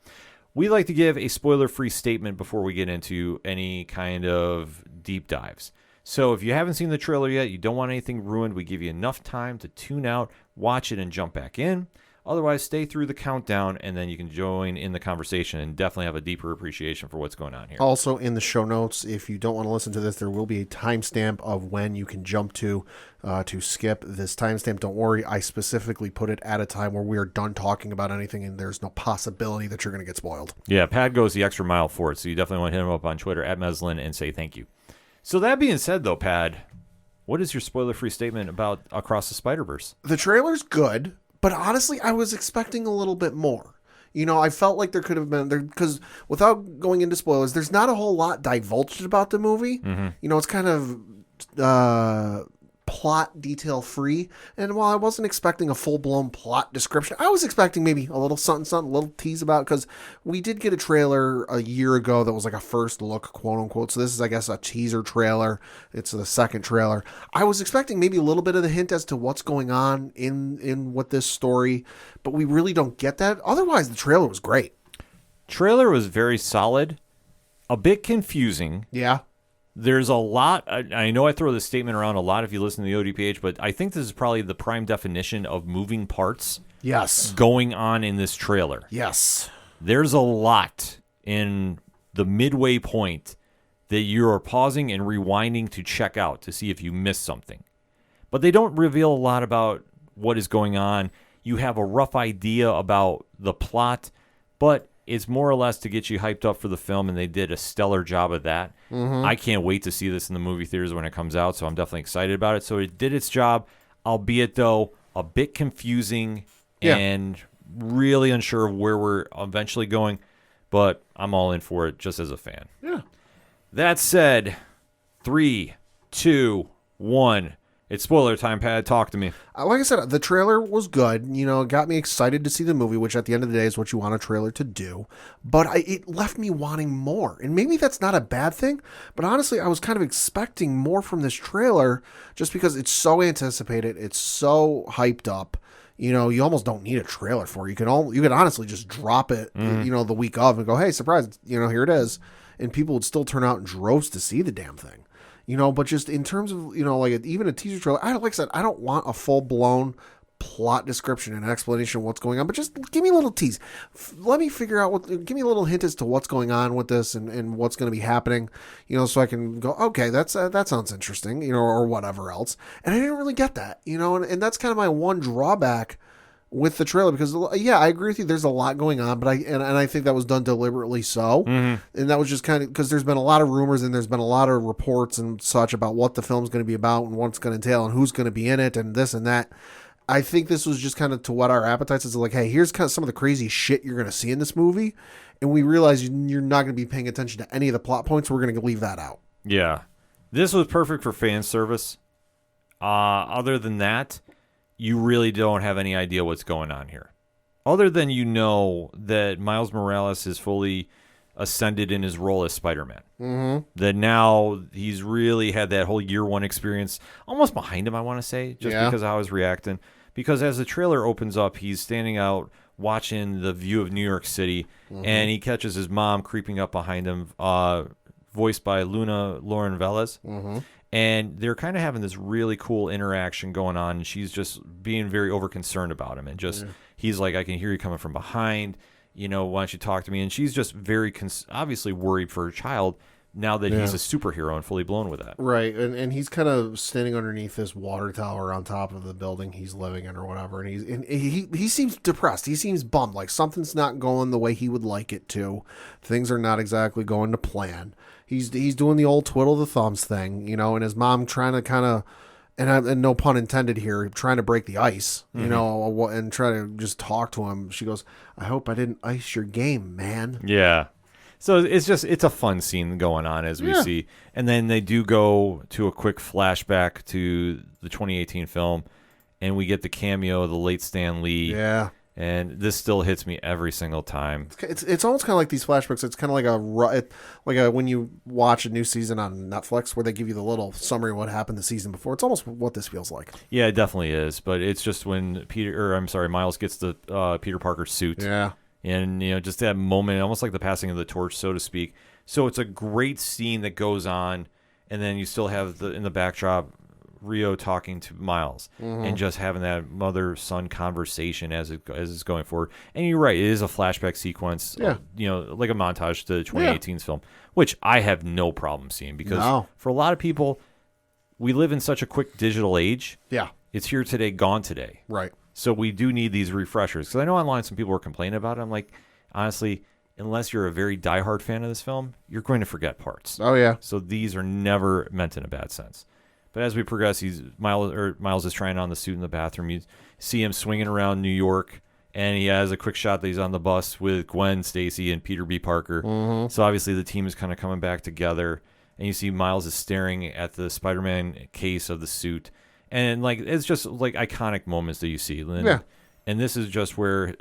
We like to give a spoiler-free statement before we get into any kind of deep dives. So if you haven't seen the trailer yet, you don't want anything ruined, we give you enough time to tune out, watch it, and jump back in. Otherwise, stay through the countdown, and then you can join in the conversation and definitely have a deeper appreciation for what's going on here. Also, in the show notes, if you don't want to listen to this, there will be a timestamp of when you can jump to skip this timestamp. Don't worry, I specifically put it at a time where we are done talking about anything, and there's no possibility that you're going to get spoiled. Yeah, Pad goes the extra mile for it, so you definitely want to hit him up on Twitter at Meslin and say thank you. So that being said, though, Pad, what is your spoiler-free statement about Across the Spider-Verse? The trailer's good, but honestly, I was expecting a little bit more. You know, I felt like there could have been, because without going into spoilers, there's not a whole lot divulged about the movie. You know, it's kind of plot detail free. And while I wasn't expecting a full-blown plot description, I was expecting maybe a little something, a little tease about, because we did get a trailer a year ago that was like a first look, quote unquote. So this is, I guess, a teaser trailer. It's the second trailer. I was expecting maybe a little bit of the hint as to what's going on in with this story, but we really don't get that. Otherwise, the trailer was great. Trailer was very solid, a bit confusing. Yeah. There's a lot. I know I throw this statement around a lot if you listen to the ODPH, but I think this is probably the prime definition of moving parts Yes. going on in this trailer. Yes. There's a lot in the midway point that you are pausing and rewinding to check out to see if you missed something. But they don't reveal a lot about what is going on. You have a rough idea about the plot, but it's more or less to get you hyped up for the film, and they did a stellar job of that. I can't wait to see this in the movie theaters when it comes out, so I'm definitely excited about it. So it did its job, albeit, though, a bit confusing and really unsure of where we're eventually going, but I'm all in for it just as a fan. Yeah. That said, 3, 2, 1. It's spoiler time, Pat. Talk to me. Like I said, the trailer was good. You know, it got me excited to see the movie, which at the end of the day is what you want a trailer to do. But it left me wanting more. And maybe that's not a bad thing. But honestly, I was kind of expecting more from this trailer just because it's so anticipated. It's so hyped up. You know, you almost don't need a trailer for it. You could honestly just drop it, you know, the week of and go, hey, surprise, you know, here it is. And people would still turn out in droves to see the damn thing. You know, but just in terms of, you know, like even a teaser trailer, like I said, I don't want a full-blown plot description and explanation of what's going on, but just give me a little tease. Let me figure out give me a little hint as to what's going on with this and what's going to be happening, you know, so I can go, okay, that sounds interesting, you know, or whatever else. And I didn't really get that, you know, and that's kind of my one drawback with the trailer, because I agree with you, there's a lot going on, but I think that was done deliberately so. And that was just kind of because there's been a lot of rumors and there's been a lot of reports and such about what the film's going to be about and what it's going to entail and who's going to be in it and this and that. I think this was just kind of to whet our appetites. It's like, hey, here's kind of some of the crazy shit you're going to see in this movie, and we realize you're not going to be paying attention to any of the plot points. We're going to leave that out. Yeah, this was perfect for fan service. Other than that, you really don't have any idea what's going on here. Other than you know that Miles Morales is fully ascended in his role as Spider-Man. That now he's really had that whole year one experience almost behind him, I want to say, just because of how I was reacting. Because as the trailer opens up, he's standing out watching the view of New York City, and he catches his mom creeping up behind him, voiced by Luna Lauren Velez. And they're kind of having this really cool interaction going on. And she's just being very overconcerned about him. And just, he's like, I can hear you coming from behind. You know, why don't you talk to me? And she's just very obviously worried for her child now that he's a superhero and fully blown with that. Right. And he's kind of standing underneath this water tower on top of the building he's living in or whatever. And he seems depressed. He seems bummed. Like something's not going the way he would like it to. Things are not exactly going to plan. He's doing the old twiddle the thumbs thing, you know, and his mom trying to kind of, and no pun intended here, trying to break the ice, you know, and try to just talk to him. She goes, I hope I didn't ice your game, man. Yeah. So it's a fun scene going on as we see. And then they do go to a quick flashback to the 2018 film, and we get the cameo of the late Stan Lee. Yeah. And this still hits me every single time. It's almost kind of like these flashbacks. It's kind of like when you watch a new season on Netflix where they give you the little summary of what happened the season before. It's almost what this feels like. Yeah, it definitely is. But it's just when Miles gets the Peter Parker suit. Yeah. And, you know, just that moment, almost like the passing of the torch, so to speak. So it's a great scene that goes on. And then you still have in the backdrop Rio talking to Miles and just having that mother-son conversation as it's going forward. And you're right, it is a flashback sequence, you know, like a montage to 2018's film, which I have no problem seeing because for a lot of people, we live in such a quick digital age. Yeah. It's here today, gone today. Right. So we do need these refreshers. Because I know online some people were complaining about it. I'm like, honestly, unless you're a very diehard fan of this film, you're going to forget parts. Oh, yeah. So these are never meant in a bad sense. But as we progress, Miles is trying on the suit in the bathroom. You see him swinging around New York, and he has a quick shot that he's on the bus with Gwen Stacy and Peter B. Parker. So obviously the team is kind of coming back together, and you see Miles is staring at the Spider-Man case of the suit, and like it's just like iconic moments that you see. And this is just where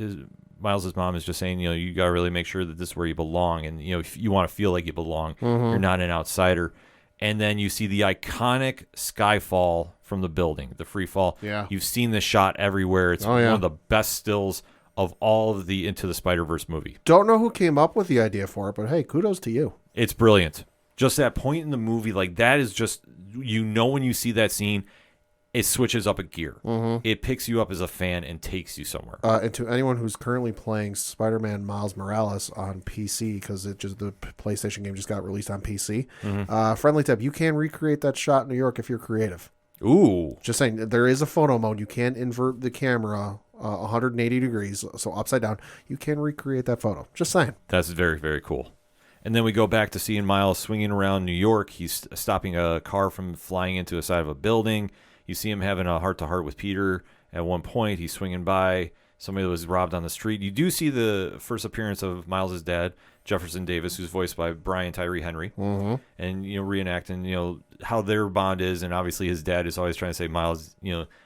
Miles' mom is just saying, you know, you got to really make sure that this is where you belong, and you know, if you want to feel like you belong, you're not an outsider. And then you see the iconic skyfall from the building, the free fall. Yeah. You've seen this shot everywhere. It's one of the best stills of all of the Into the Spider-Verse movie. Don't know who came up with the idea for it, but hey, kudos to you. It's brilliant. Just that point in the movie, like that is just, when you see that scene, it switches up a gear. It picks you up as a fan and takes you somewhere. And to anyone who's currently playing Spider-Man Miles Morales on PC, because the PlayStation game just got released on PC, friendly tip, you can recreate that shot in New York if you're creative. Ooh. Just saying, there is a photo mode. You can invert the camera 180 degrees, so upside down. You can recreate that photo. Just saying. That's very, very cool. And then we go back to seeing Miles swinging around New York. He's stopping a car from flying into the side of a building. You see him having a heart-to-heart with Peter at one point. He's swinging by somebody that was robbed on the street. You do see the first appearance of Miles' dad, Jefferson Davis, who's voiced by Brian Tyree Henry, and reenacting how their bond is. And obviously his dad is always trying to say, Miles,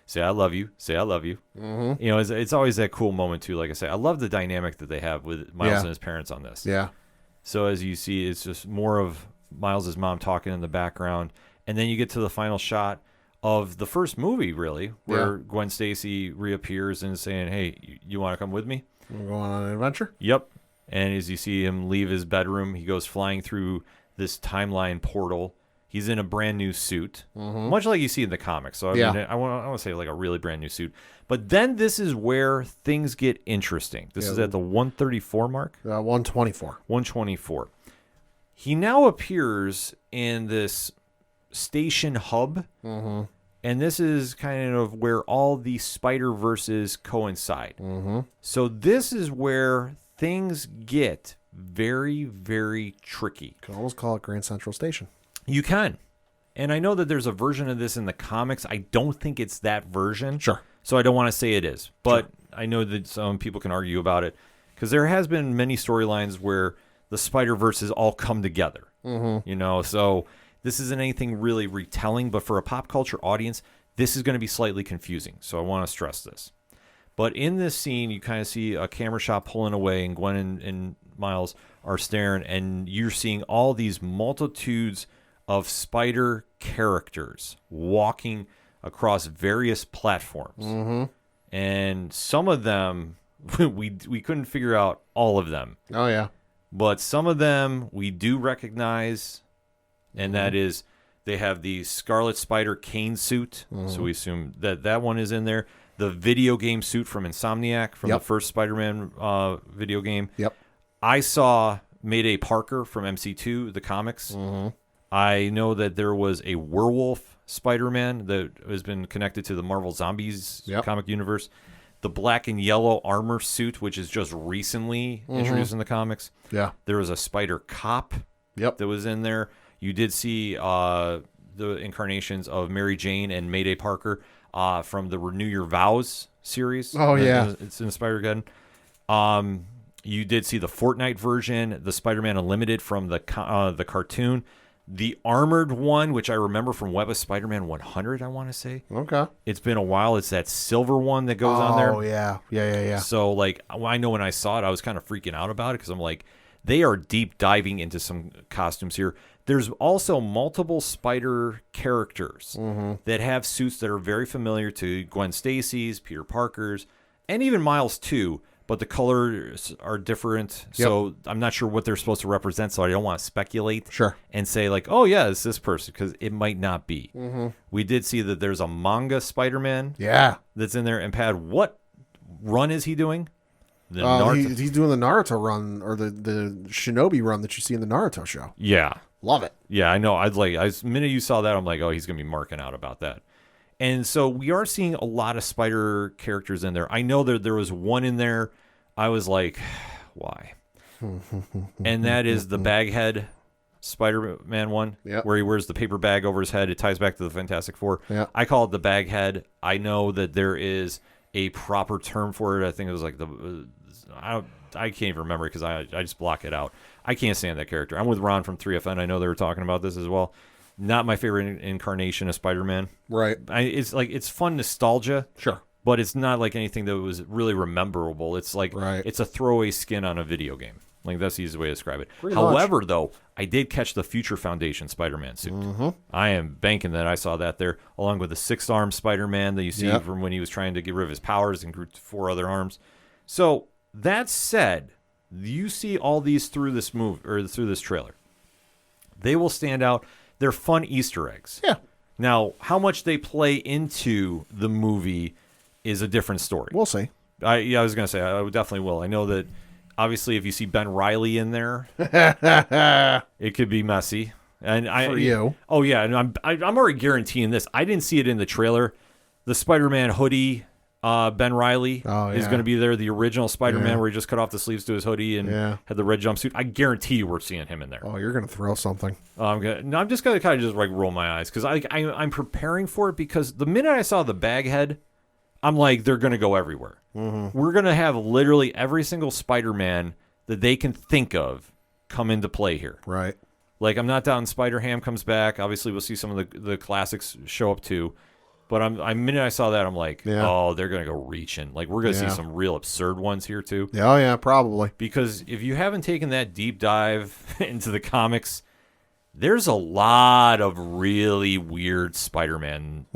say I love you, say I love you. It's always that cool moment too. Like I say, I love the dynamic that they have with Miles and his parents on this. Yeah. So as you see, it's just more of Miles' mom talking in the background, and then you get to the final shot of the first movie, really, where Gwen Stacy reappears and is saying, hey, you want to come with me? We're going on an adventure? Yep. And as you see him leave his bedroom, he goes flying through this timeline portal. He's in a brand new suit, much like you see in the comics. So I want to say like a really brand new suit. But then this is where things get interesting. This is at the 134 mark? 124. 124. He now appears in this station hub, and this is kind of where all the Spider-Verses coincide. So this is where things get very, very tricky. You can almost call it Grand Central Station. You can. And I know that there's a version of this in the comics. I don't think it's that version. Sure. So I don't want to say it is. But I know that some people can argue about it, because there has been many storylines where the Spider-Verses all come together. So this isn't anything really retelling, but for a pop culture audience, this is going to be slightly confusing. So I want to stress this. But in this scene, you kind of see a camera shot pulling away, and Gwen and Miles are staring, and you're seeing all these multitudes of spider characters walking across various platforms. And some of them, we couldn't figure out all of them. Oh, yeah. But some of them we do recognize, and that is they have the Scarlet Spider cane suit. So we assume that one is in there. The video game suit from Insomniac from the first Spider-Man video game. Yep. I saw Mayday Parker from MC2, the comics. I know that there was a werewolf Spider-Man that has been connected to the Marvel Zombies comic universe. The black and yellow armor suit, which is just recently introduced in the comics. Yeah. There was a Spider Cop that was in there. You did see the incarnations of Mary Jane and Mayday Parker from the Renew Your Vows series. Oh, yeah. It's in Spider-Geddon. You did see the Fortnite version, the Spider-Man Unlimited from the cartoon. The armored one, which I remember from Web of Spider-Man 100, I want to say. Okay. It's been a while. It's that silver one that goes on there. Oh, yeah. Yeah. So, I know when I saw it, I was kind of freaking out about it, because I'm like, they are deep diving into some costumes here. There's also multiple Spider characters that have suits that are very familiar to Gwen Stacy's, Peter Parker's, and even Miles too. But the colors are different, so I'm not sure what they're supposed to represent, so I don't want to speculate and say, oh, yeah, it's this person, because it might not be. We did see that there's a manga Spider-Man that's in there. And, Pat, what run is he doing? He's doing the Naruto run, or the Shinobi run that you see in the Naruto show. Yeah. Love it. Yeah, I know. The minute you saw that, I'm like, oh, he's going to be marking out about that. And so we are seeing a lot of Spider characters in there. I know that there was one in there. I was like, why? And that is the Baghead Spider-Man one, where he wears the paper bag over his head. It ties back to the Fantastic Four. I call it the Baghead. I know that there is a proper term for it. I think it was like I can't even remember, because I just block it out. I can't stand that character. I'm with Ron from 3FN. I know they were talking about this as well. Not my favorite incarnation of Spider-Man. Right. It's fun nostalgia. Sure. But it's not like anything that was really rememberable. It's like it's a throwaway skin on a video game. That's the easiest way to describe it. However, though, I did catch the Future Foundation Spider-Man suit. I am banking that I saw that there, along with the 6-arm Spider-Man that you see from when he was trying to get rid of his powers and grew 4 other arms. So that said, you see all these through this movie or through this trailer. They will stand out. They're fun Easter eggs. Yeah. Now, how much they play into the movie is a different story. We'll see. I was going to say, I definitely will. I know that, obviously, if you see Ben Reilly in there, it could be messy. And For you. Oh, yeah. And I'm already guaranteeing this. I didn't see it in the trailer. The Spider-Man hoodie, Ben Reilly is going to be there. The original Spider-Man where he just cut off the sleeves to his hoodie and had the red jumpsuit. I guarantee you we're seeing him in there. Oh, you're going to throw something. I'm just going to kind of just like roll my eyes because I'm preparing for it because the minute I saw the bag head, I'm like, they're going to go everywhere. Mm-hmm. We're going to have literally every single Spider-Man that they can think of come into play here. Right. Like, I'm not doubting Spider-Ham comes back. Obviously, we'll see some of the classics show up too. But the minute I saw that, I'm like, oh, they're going to go reaching. Like, we're going to see some real absurd ones here too. Oh, yeah, probably. Because if you haven't taken that deep dive into the comics, there's a lot of really weird Spider-Man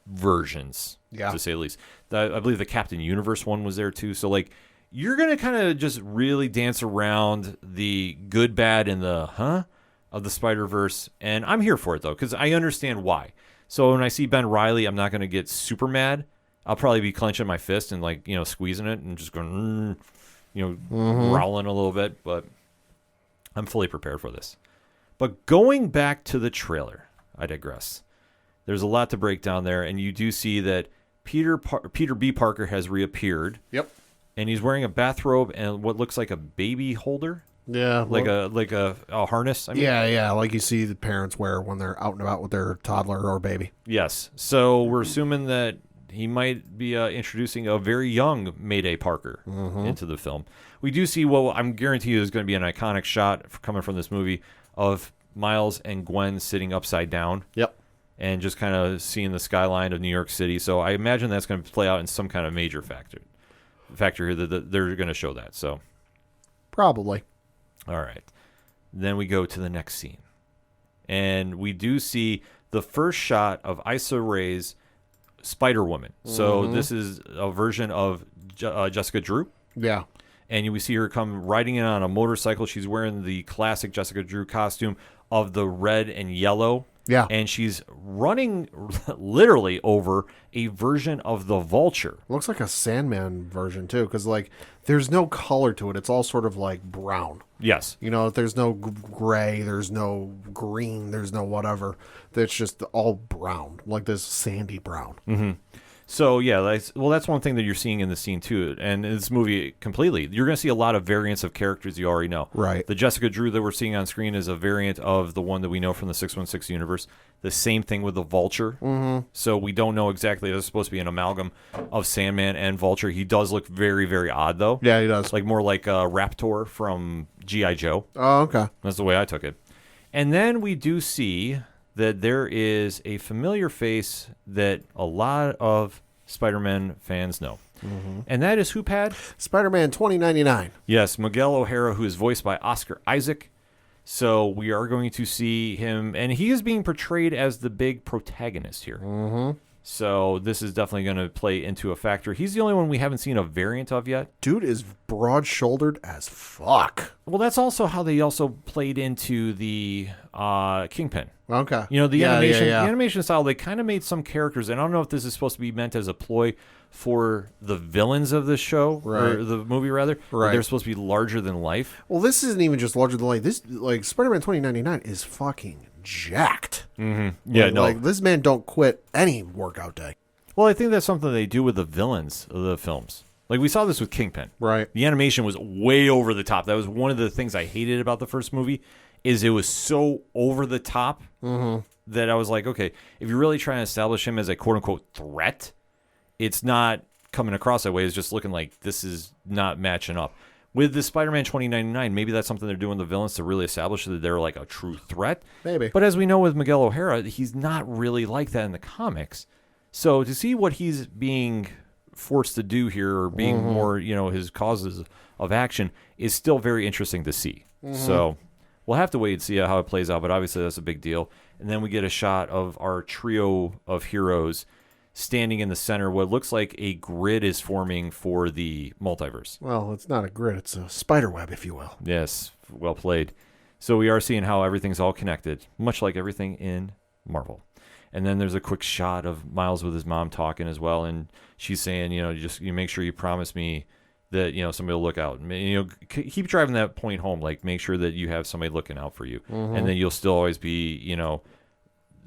versions, to say the least. I believe the Captain Universe one was there too. So, like, you're going to kind of just really dance around the good, bad, and the of the Spider-Verse. And I'm here for it, though, because I understand why. So when I see Ben Reilly, I'm not going to get super mad. I'll probably be clenching my fist and, like, squeezing it and just going, growling a little bit. But I'm fully prepared for this. But going back to the trailer, I digress. There's a lot to break down there, and you do see that Peter B. Parker has reappeared. Yep. And he's wearing a bathrobe and what looks like a baby holder. Yeah. Like a harness. I mean. Yeah, like you see the parents wear when they're out and about with their toddler or baby. Yes. So we're assuming that he might be introducing a very young Mayday Parker into the film. We do see what I'm guaranteed is going to be an iconic shot coming from this movie of Miles and Gwen sitting upside down. Yep. And just kind of seeing the skyline of New York City. So I imagine that's going to play out in some kind of major factor here that they're going to show that. So probably. All right. Then we go to the next scene. And we do see the first shot of Issa Rae's Spider-Woman. So this is a version of Jessica Drew. Yeah. And we see her come riding in on a motorcycle. She's wearing the classic Jessica Drew costume of the red and yellow. Yeah. And she's running literally over a version of the Vulture. Looks like a Sandman version, too, because, like, there's no color to it. It's all sort of, like, brown. Yes. There's no gray, there's no green, there's no whatever. It's just all brown, like this sandy brown. Mm-hmm. So, yeah, that's one thing that you're seeing in the scene, too. And in this movie, completely, you're going to see a lot of variants of characters you already know. Right. The Jessica Drew that we're seeing on screen is a variant of the one that we know from the 616 universe. The same thing with the Vulture. Mm-hmm. So we don't know exactly. There's supposed to be an amalgam of Sandman and Vulture. He does look very, very odd, though. Yeah, he does. Like more like Raptor from G.I. Joe. Oh, okay. That's the way I took it. And then we do see that there is a familiar face that a lot of Spider-Man fans know. Mm-hmm. And that is who, Pad? Spider-Man 2099. Yes, Miguel O'Hara, who is voiced by Oscar Isaac. So we are going to see him, and he is being portrayed as the big protagonist here. Mm-hmm. So this is definitely going to play into a factor. He's the only one we haven't seen a variant of yet. Dude is broad-shouldered as fuck. Well, that's also how they also played into the Kingpin. Okay. The animation style, they kind of made some characters, and I don't know if this is supposed to be meant as a ploy for the villains of the show, or the movie, rather. Right. They're supposed to be larger than life. Well, this isn't even just larger than life. This, like, Spider-Man 2099 is fucking jacked. Mm-hmm. Yeah, Like, this man don't quit any workout day. Well, I think that's something they do with the villains of the films. Like, we saw this with Kingpin. Right. The animation was way over the top. That was one of the things I hated about the first movie, is it was so over the top that I was like, okay, if you're really trying to establish him as a quote-unquote threat, it's not coming across that way. It's just looking like this is not matching up. With the Spider-Man 2099, maybe that's something they're doing the villains to really establish that they're like a true threat. Maybe. But as we know with Miguel O'Hara, he's not really like that in the comics. So to see what he's being forced to do here, or being more, his causes of action, is still very interesting to see. So we'll have to wait and see how it plays out, but obviously that's a big deal. And then we get a shot of our trio of heroes standing in the center. What looks like a grid is forming for the multiverse. Well, it's not a grid. It's a spider web, if you will. Yes, well played. So we are seeing how everything's all connected, much like everything in Marvel. And then there's a quick shot of Miles with his mom talking as well, and she's saying, you make sure you promise me that somebody will look out. Keep driving that point home. Like, make sure that you have somebody looking out for you, and then you'll still always be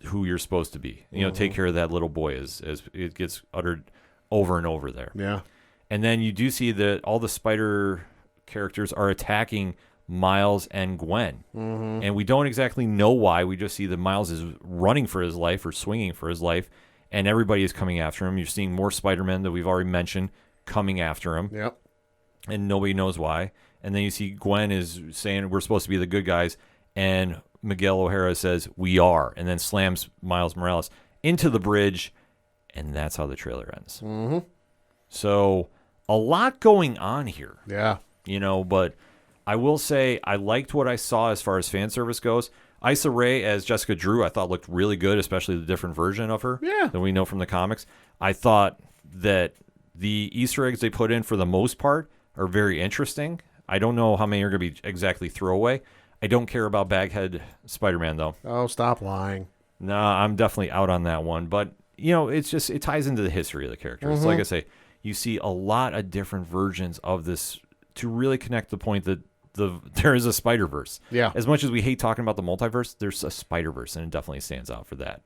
who you're supposed to be. Take care of that little boy as it gets uttered over and over there. Yeah. And then you do see that all the spider characters are attacking Miles and Gwen. And we don't exactly know why. We just see that Miles is running for his life or swinging for his life, and everybody is coming after him. You're seeing more Spider-Men that we've already mentioned coming after him. Yep. And nobody knows why. And then you see Gwen is saying we're supposed to be the good guys, and Miguel O'Hara says we are, and then slams Miles Morales into the bridge, and that's how the trailer ends. So a lot going on here. Yeah. But I will say I liked what I saw as far as fan service goes. Issa Rae as Jessica Drew I thought looked really good, especially the different version of her that we know from the comics. I thought that the Easter eggs they put in for the most part are very interesting. I don't know how many are going to be exactly throwaway. I don't care about Baghead Spider-Man, though. Oh, stop lying. Nah, I'm definitely out on that one. But, it ties into the history of the characters. Like I say, you see a lot of different versions of this to really connect the point that there is a Spider-Verse. Yeah. As much as we hate talking about the multiverse, there's a Spider-Verse, and it definitely stands out for that.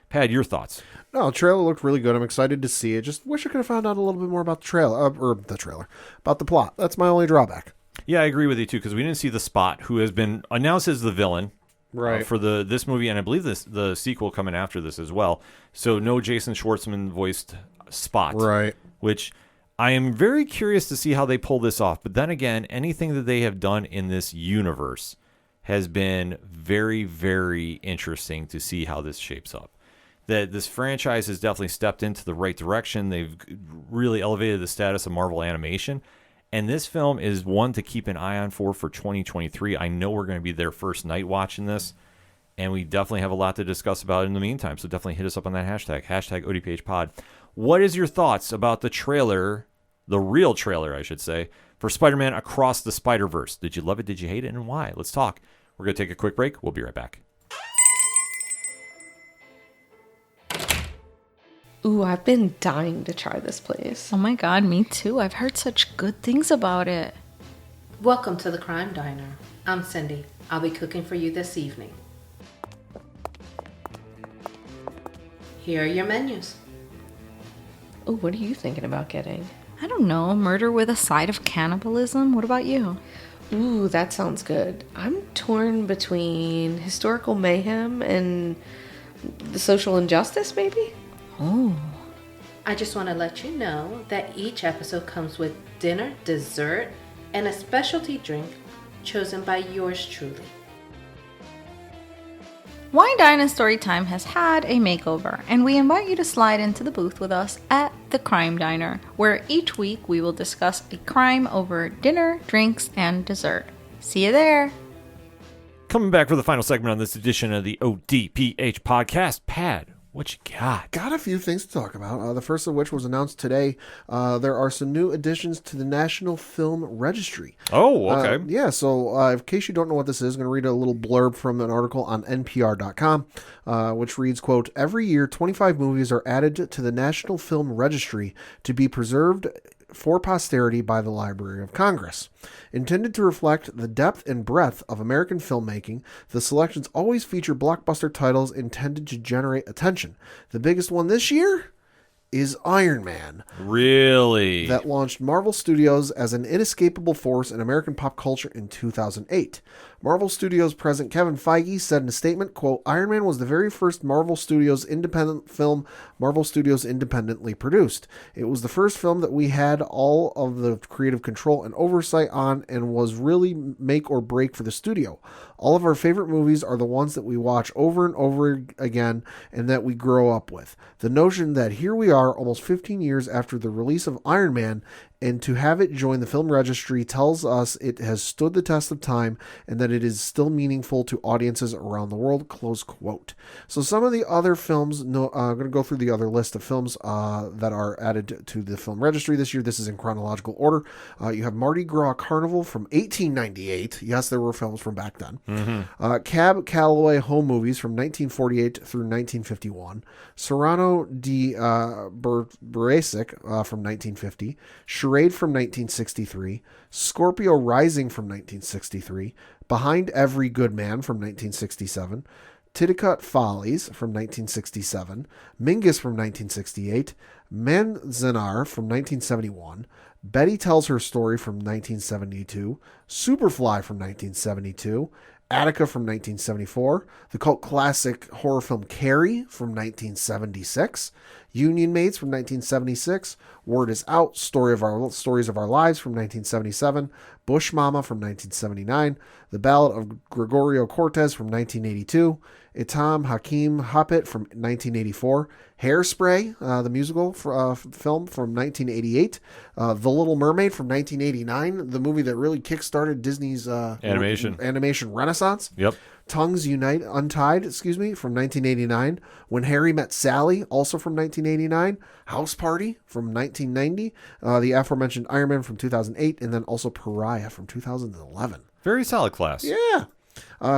Pad, your thoughts? No, the trailer looked really good. I'm excited to see it. Just wish I could have found out a little bit more about the trailer, about the plot. That's my only drawback. Yeah, I agree with you, too, because we didn't see the Spot, who has been announced as the villain for this movie, and I believe the sequel coming after this as well. So no Jason Schwartzman voiced Spot. Right. Which I am very curious to see how they pull this off. But then again, anything that they have done in this universe has been very, very interesting to see how this shapes up. That this franchise has definitely stepped into the right direction. They've really elevated the status of Marvel animation. And this film is one to keep an eye on for 2023. I know we're going to be there first night watching this. And we definitely have a lot to discuss about in the meantime. So definitely hit us up on that hashtag ODPH pod. What is your thoughts about the trailer, the real trailer, I should say, for Spider-Man Across the Spider-Verse? Did you love it? Did you hate it? And why? Let's talk. We're going to take a quick break. We'll be right back. Ooh, I've been dying to try this place. Oh my god, me too. I've heard such good things about it. Welcome to the Crime Diner. I'm Cindy. I'll be cooking for you this evening. Here are your menus. Ooh, what are you thinking about getting? I don't know, murder with a side of cannibalism? What about you? Ooh, that sounds good. I'm torn between historical mayhem and the social injustice, maybe? Oh. I just want to let you know that each episode comes with dinner, dessert, and a specialty drink chosen by yours truly. Wine Dine and Storytime has had a makeover, and we invite you to slide into the booth with us at the Crime Diner, where each week we will discuss a crime over dinner, drinks, and dessert. See you there! Coming back for the final segment on this edition of the ODPH podcast. Pad, what you got? Got a few things to talk about. The first of which was announced today. There are some new additions to the National Film Registry. Oh, okay. So in case you don't know what this is, I'm going to read a little blurb from an article on NPR.com, which reads, quote, "Every year, 25 movies are added to the National Film Registry to be preserved for posterity by the Library of Congress. Intended to reflect the depth and breadth of American filmmaking, the selections always feature blockbuster titles intended to generate attention. The biggest one this year is Iron Man. Really? That launched Marvel Studios as an inescapable force in American pop culture in 2008. Marvel Studios president Kevin Feige said in a statement, quote, "Iron Man was the very first Marvel Studios independent film Marvel Studios independently produced. It was the first film that we had all of the creative control and oversight on and was really make or break for the studio. All of our favorite movies are the ones that we watch over and over again and that we grow up with. The notion that here we are almost 15 years after the release of Iron Man and to have it join the film registry tells us it has stood the test of time and that it is still meaningful to audiences around the world, close quote. So some of the other films, I'm going to go through the other list of films that are added to the film registry this year. This is in chronological order. You have Mardi Gras Carnival from 1898. Yes, there were films from back then. Cab Calloway Home Movies from 1948 through 1951. Cyrano de Bergerac from 1950. Charade from 1963. Scorpio Rising from 1963. Behind Every Good Man from 1967. Titicut Follies from 1967. Mingus from 1968. Manzanar from 1971. Betty Tells Her Story from 1972. Superfly from 1972. Attica from 1974. The cult classic horror film Carrie from 1976. Union Mates from 1976. Word Is Out, Stories of Our Lives from 1977. Bush Mama from 1979. The Ballad of Gregorio Cortez from 1982. Itam Hakim Hoppet from 1984. Hairspray, the musical film from 1988. The Little Mermaid from 1989, the movie that really kickstarted Disney's animation renaissance. Yep. Tongues Untied, from 1989. When Harry Met Sally, also from 1989. House Party from 1990. The aforementioned Iron Man from 2008, and then also Pariah from 2011. Very solid class. Yeah.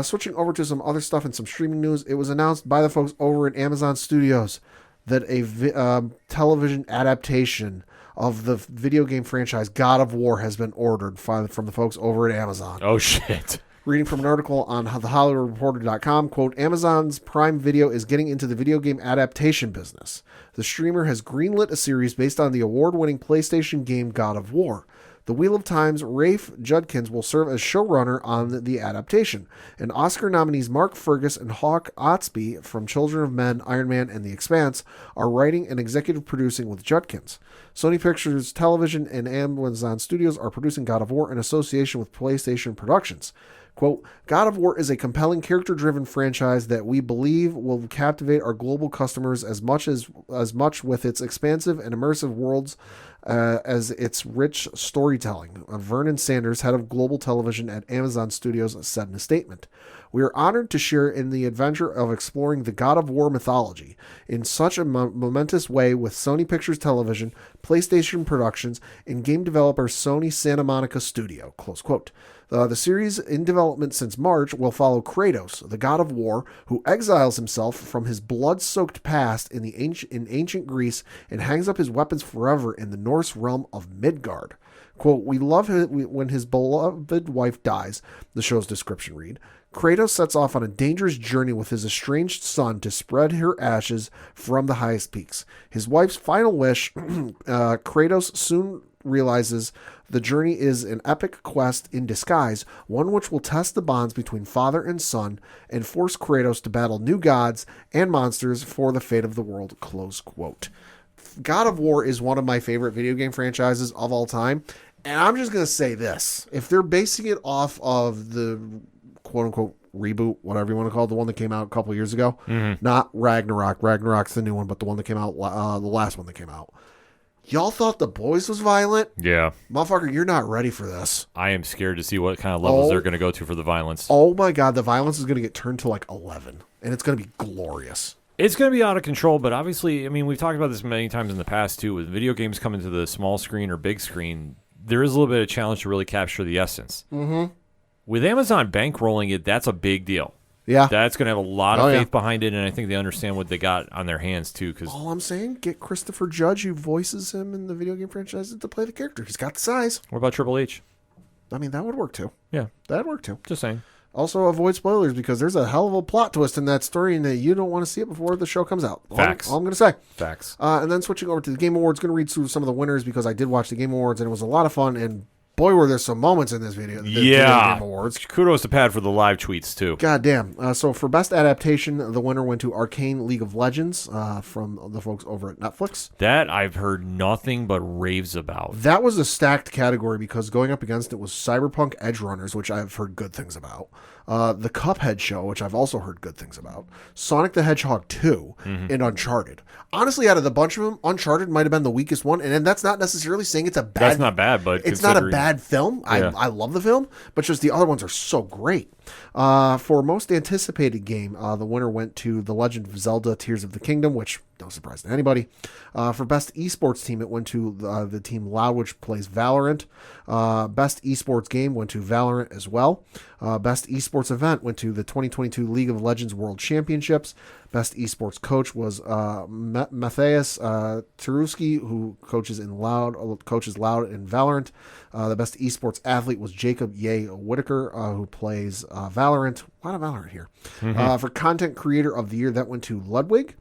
Switching over to some other stuff and some streaming news, it was announced by the folks over at Amazon Studios that a television adaptation of the video game franchise God of War has been ordered from the folks over at Amazon. Oh, shit. Reading from an article on thehollywoodreporter.com, quote, Amazon's Prime Video is getting into the video game adaptation business. The streamer has greenlit a series based on the award-winning PlayStation game God of War. The Wheel of Time's Rafe Judkins will serve as showrunner on the adaptation, and Oscar nominees Mark Fergus and Hawk Otsby from Children of Men, Iron Man, and The Expanse are writing and executive producing with Judkins. Sony Pictures Television and Amazon Studios are producing God of War in association with PlayStation Productions. Quote, God of War is a compelling character-driven franchise that we believe will captivate our global customers as much with its expansive and immersive worlds as its rich storytelling. Vernon Sanders, head of global television at Amazon Studios, said in a statement. We are honored to share in the adventure of exploring the God of War mythology in such a momentous way with Sony Pictures Television, PlayStation Productions, and game developer Sony Santa Monica Studio, close quote. The series in development since March will follow Kratos, the god of war, who exiles himself from his blood-soaked past in ancient Greece and hangs up his weapons forever in the Norse realm of Midgard. Quote, we love when his beloved wife dies, the show's description read. Kratos sets off on a dangerous journey with his estranged son to spread her ashes from the highest peaks. His wife's final wish, Kratos soon realizes the journey is an epic quest in disguise, one which will test the bonds between father and son and force Kratos to battle new gods and monsters for the fate of the world, close quote. God of War is one of my favorite video game franchises of all time, and I'm just going to say this. If they're basing it off of the quote-unquote reboot, whatever you want to call it, the one that came out a couple years ago, not Ragnarok. Ragnarok's the new one, but the one that came out, the last one that came out. Y'all thought The Boys was violent? Yeah. Motherfucker, you're not ready for this. I am scared to see what kind of levels they're going to go to for the violence. Oh my God, the violence is going to get turned to like 11, and it's going to be glorious. It's going to be out of control, but obviously, I mean, we've talked about this many times in the past, too. With video games coming to the small screen or big screen, there is a little bit of challenge to really capture the essence. Mm-hmm. With Amazon bankrolling it, that's a big deal. Yeah. That's going to have a lot of faith behind it, and I think they understand what they got on their hands, too. Cause all I'm saying, get Christopher Judge, who voices him in the video game franchise, to play the character. He's got the size. What about Triple H? I mean, that would work, too. Yeah. That'd work, too. Just saying. Also, avoid spoilers, because there's a hell of a plot twist in that story, and you don't want to see it before the show comes out. Facts. All I'm going to say. Facts. And then switching over to the Game Awards, going to read through some of the winners, because I did watch the Game Awards, and it was a lot of fun, and boy, were there some moments in this video. The Game Awards. Kudos to Pat for the live tweets, too. God damn. So for Best Adaptation, the winner went to Arcane League of Legends from the folks over at Netflix. That I've heard nothing but raves about. That was a stacked category because going up against it was Cyberpunk Edge Runners, which I've heard good things about. the Cuphead show, which I've also heard good things about, Sonic the Hedgehog 2, and Uncharted. Honestly, out of the bunch of them, Uncharted might have been the weakest one, and that's not necessarily saying it's a bad. That's not bad, but it's not a bad film. Yeah. I love the film, but just the other ones are so great. For most anticipated game, the winner went to The Legend of Zelda: Tears of the Kingdom, which no surprise to anybody. For best esports team, it went to the team Loud, which plays Valorant. Best esports game went to Valorant as well. Best esports event went to the 2022 League of Legends World Championships. Best esports coach was Matthias Taruski, who coaches Loud in Valorant. The best esports athlete was Jacob Ye Whitaker, who plays Valorant. A lot of Valorant here. For content creator of the year, that went to Ludwig.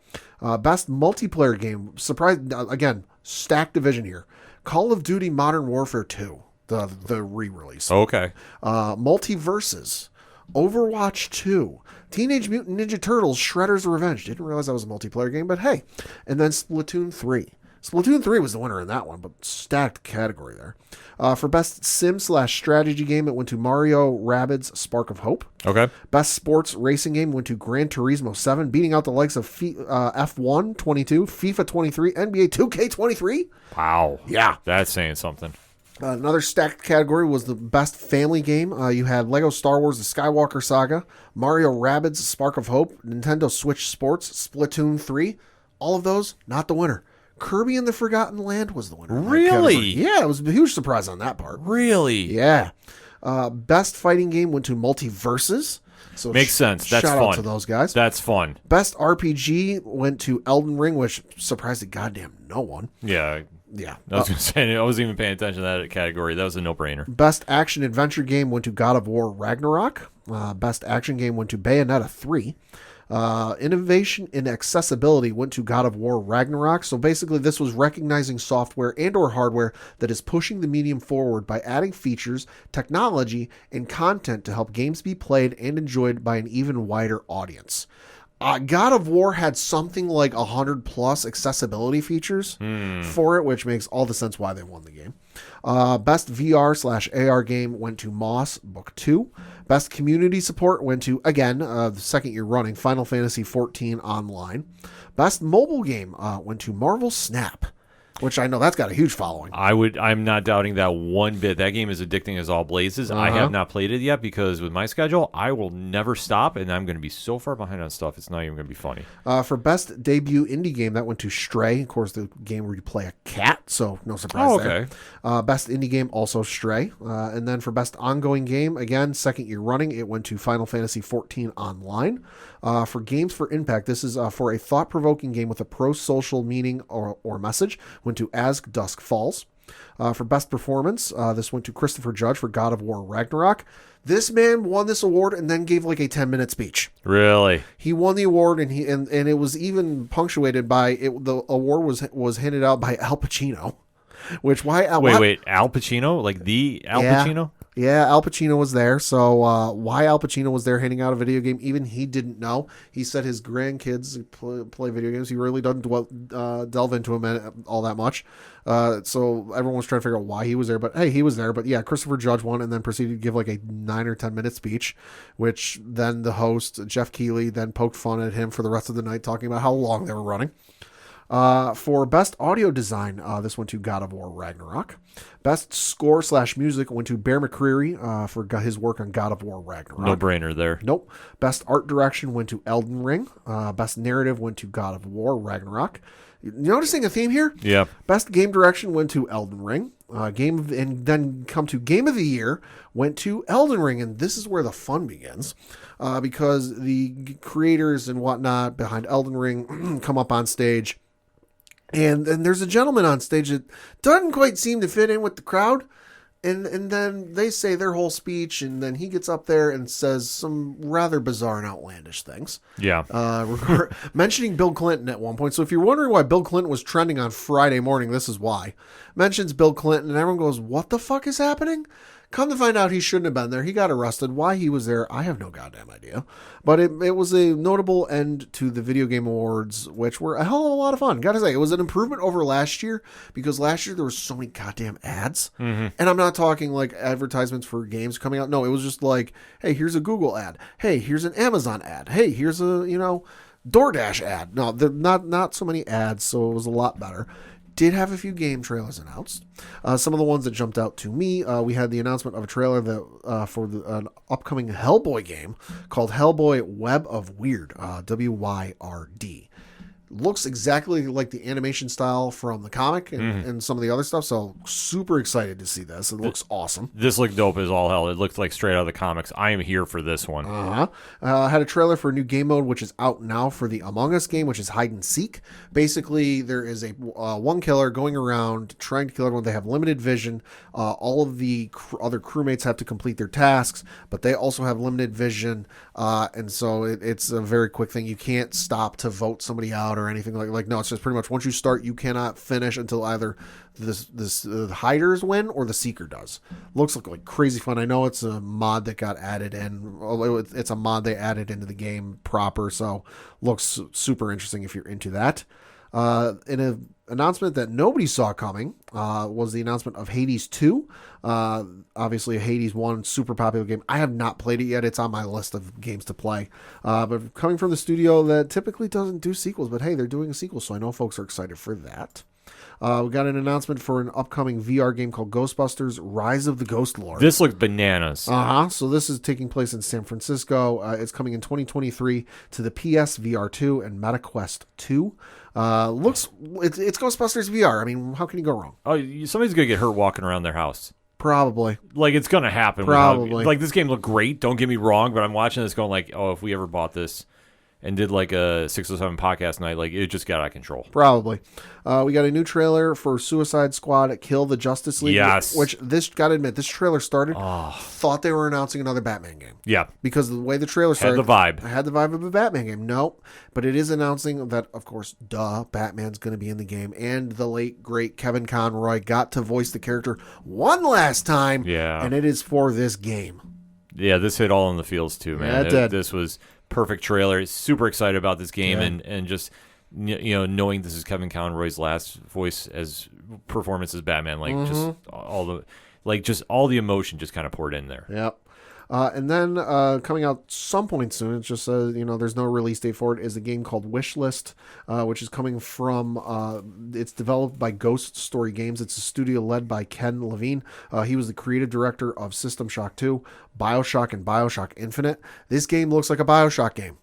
Best multiplayer game, surprise again, stacked division here. Call of Duty Modern Warfare 2, the re-release. Okay. Multiverses, Overwatch 2, Teenage Mutant Ninja Turtles, Shredder's Revenge. Didn't realize that was a multiplayer game, but hey. And then Splatoon 3. Splatoon 3 was the winner in that one, but stacked category there. For best sim/strategy game, it went to Mario Rabbids Spark of Hope. Okay. Best sports racing game went to Gran Turismo 7, beating out the likes of F1 22, FIFA 23, NBA 2K 23. Wow. Yeah. That's saying something. Another stacked category was the best family game. You had Lego Star Wars: The Skywalker Saga, Mario Rabbids Spark of Hope, Nintendo Switch Sports, Splatoon 3. All of those, not the winner. Kirby and the Forgotten Land was the winner. Really? Yeah, it was a huge surprise on that part. Really? Yeah. Best fighting game went to Multiverses. So Makes sense. That's shout fun. out to those guys. That's fun. Best RPG went to Elden Ring, which surprised the goddamn no one. Yeah. Yeah. I was going to say, I wasn't even paying attention to that category. That was a no-brainer. Best action adventure game went to God of War Ragnarok. Best action game went to Bayonetta 3. Innovation in accessibility went to God of War Ragnarok. So basically this was recognizing software and or hardware that is pushing the medium forward by adding features, technology, and content to help games be played and enjoyed by an even wider audience. God of War had something like 100 plus accessibility features for it, which makes all the sense why they won the game. Best VR/AR game went to Moss Book 2. Best community support went to, again, the second year running, Final Fantasy XIV Online. Best mobile game went to Marvel Snap, which I know that's got a huge following. I'm not doubting that one bit. That game is addicting as all blazes. I have not played it yet because with my schedule, I will never stop, and I'm going to be so far behind on stuff, it's not even going to be funny. For best debut indie game, that went to Stray. Of course, the game where you play a cat, so no surprise there. Best indie game, also Stray. And then for best ongoing game, again, second year running, it went to Final Fantasy XIV Online. For Games for Impact, this is for a thought-provoking game with a pro-social meaning or message, went to As Dusk Falls. For Best Performance, this went to Christopher Judge for God of War Ragnarok. This man won this award and then gave like a 10-minute speech. Really? He won the award, and it was even punctuated by the award was handed out by Al Pacino. Which wait, Al Pacino? Like the Al Pacino? Yeah, Al Pacino was there. So why Al Pacino was there handing out a video game, even he didn't know. He said his grandkids play video games. He really doesn't delve into them all that much. So everyone was trying to figure out why he was there. But hey, he was there. But yeah, Christopher Judge won and then proceeded to give like a 9 or 10 minute speech, which then the host, Jeff Keighley, then poked fun at him for the rest of the night, talking about how long they were running. For Best Audio Design, this went to God of War Ragnarok. Best Score/Music went to Bear McCreary for his work on God of War Ragnarok. No brainer there. Nope. Best Art Direction went to Elden Ring. Best Narrative went to God of War Ragnarok. Noticing a theme here? Yeah. Best Game Direction went to Elden Ring. And then come to Game of the Year went to Elden Ring, and this is where the fun begins, because the creators and whatnot behind Elden Ring come up on stage. And there's a gentleman on stage that doesn't quite seem to fit in with the crowd. And then they say their whole speech, and then he gets up there and says some rather bizarre and outlandish things. Yeah. Mentioning Bill Clinton at one point. So if you're wondering why Bill Clinton was trending on Friday morning, this is why. Mentions Bill Clinton, and everyone goes, what the fuck is happening? Come to find out, he shouldn't have been there. He got arrested. Why he was there, I have no goddamn idea. But it was a notable end to the Video Game Awards, which were a hell of a lot of fun. Gotta say, it was an improvement over last year, because last year there were so many goddamn ads. And I'm not talking like advertisements for games coming out. No, it was just like, hey, here's a Google ad. Hey, here's an Amazon ad. Hey, here's a, DoorDash ad. No, they're not so many ads, so it was a lot better. Did have a few game trailers announced. Some of the ones that jumped out to me, we had the announcement of a trailer that for an upcoming Hellboy game called Hellboy Web of Weird, WYRD. Looks exactly like the animation style from the comic and some of the other stuff, so super excited to see this. It looks awesome. This looked dope as all hell. It looked like straight out of the comics. I am here for this one. Had a trailer for a new game mode, which is out now for the Among Us game, which is hide and seek. Basically, there is a one killer going around trying to kill everyone. They have limited vision. All of the other crewmates have to complete their tasks, but they also have limited vision, and so it's a very quick thing. You can't stop to vote somebody out or anything like no, it's just pretty much once you start, you cannot finish until either the hiders win or the seeker does. Looks like crazy fun. I know it's a mod that got added in. It's a mod they added into the game proper, so looks super interesting if you're into that. In an announcement that nobody saw coming was the announcement of Hades 2. Obviously, Hades 1, super popular game. I have not played it yet. It's on my list of games to play. But coming from the studio that typically doesn't do sequels, but hey, they're doing a sequel, so I know folks are excited for that. We got an announcement for an upcoming VR game called Ghostbusters Rise of the Ghost Lord. This looks bananas. So this is taking place in San Francisco. It's coming in 2023 to the PS VR 2 and MetaQuest 2. It's Ghostbusters VR. I mean, how can you go wrong? Oh, somebody's going to get hurt walking around their house. Probably. Like, it's going to happen. Probably. Like, this game looked great. Don't get me wrong, but I'm watching this going like, oh, if we ever bought this and did like a 607 podcast night, like it just got out of control. Probably. We got a new trailer for Suicide Squad Kill the Justice League. Yes. Which, gotta admit, this trailer started, thought they were announcing another Batman game. Yeah. Because the way the trailer started. Had the vibe. I had the vibe of a Batman game. Nope. But it is announcing that, of course, Batman's going to be in the game. And the late, great Kevin Conroy got to voice the character one last time. Yeah. And it is for this game. Yeah, this hit all in the feels too, man. Yeah, it did. This was perfect trailer. Super excited about this game, and just knowing this is Kevin Conroy's last voice as performance as Batman, like just all the emotion just kind of poured in there. Yep. And then coming out some point soon, it just says, there's no release date for it, is a game called Wishlist, which is coming from, it's developed by Ghost Story Games. It's a studio led by Ken Levine. He was the creative director of System Shock 2, BioShock, and BioShock Infinite. This game looks like a BioShock game.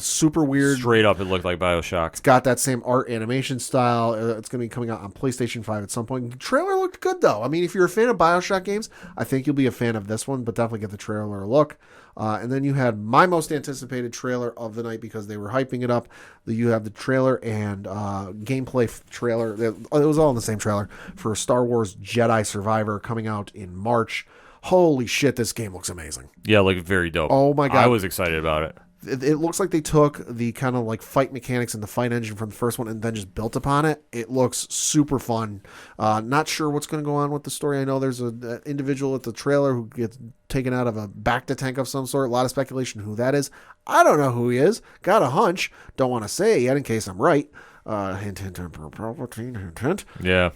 Super weird. Straight up, it looked like BioShock. It's got that same art animation style. It's going to be coming out on PlayStation 5 at some point. The trailer looked good, though. I mean, if you're a fan of BioShock games, I think you'll be a fan of this one, but definitely give the trailer a look. And then you had my most anticipated trailer of the night because they were hyping it up. You have the trailer and gameplay trailer. It was all in the same trailer for Star Wars Jedi Survivor coming out in March. Holy shit, this game looks amazing. Yeah, like very dope. Oh, my God. I was excited about it. It looks like they took the kind of like fight mechanics and the fight engine from the first one and then just built upon it. It looks super fun. Not sure what's going to go on with the story. I know there's an individual at the trailer who gets taken out of a Bacta tank of some sort. A lot of speculation who that is. I don't know who he is. Got a hunch. Don't want to say it yet in case I'm right. Hint, hint, hint, hint, hint. Yeah.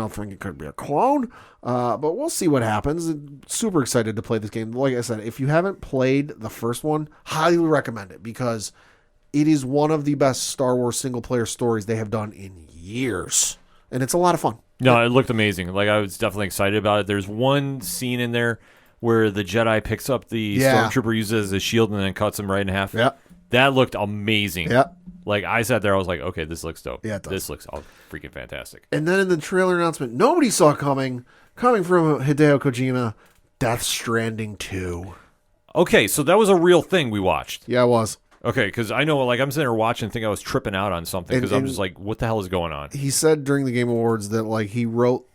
Think it could be a clone. But we'll see what happens. Super excited to play this game. Like I said, if you haven't played the first one, highly recommend it because it is one of the best Star Wars single-player stories they have done in years. And it's a lot of fun. No, it looked amazing. Like, I was definitely excited about it. There's one scene in there where the Jedi picks up the Stormtrooper, uses it as a shield, and then cuts him right in half. Yeah. That looked amazing. Yeah. Like, I sat there, I was like, okay, this looks dope. Yeah, it does. This looks freaking fantastic. And then in the trailer announcement, nobody saw coming from Hideo Kojima, Death Stranding 2. Okay, so that was a real thing we watched. Yeah, it was. Okay, because I know, like, I'm sitting there watching and think I was tripping out on something because I'm just like, what the hell is going on? He said during the Game Awards that, like, he wrote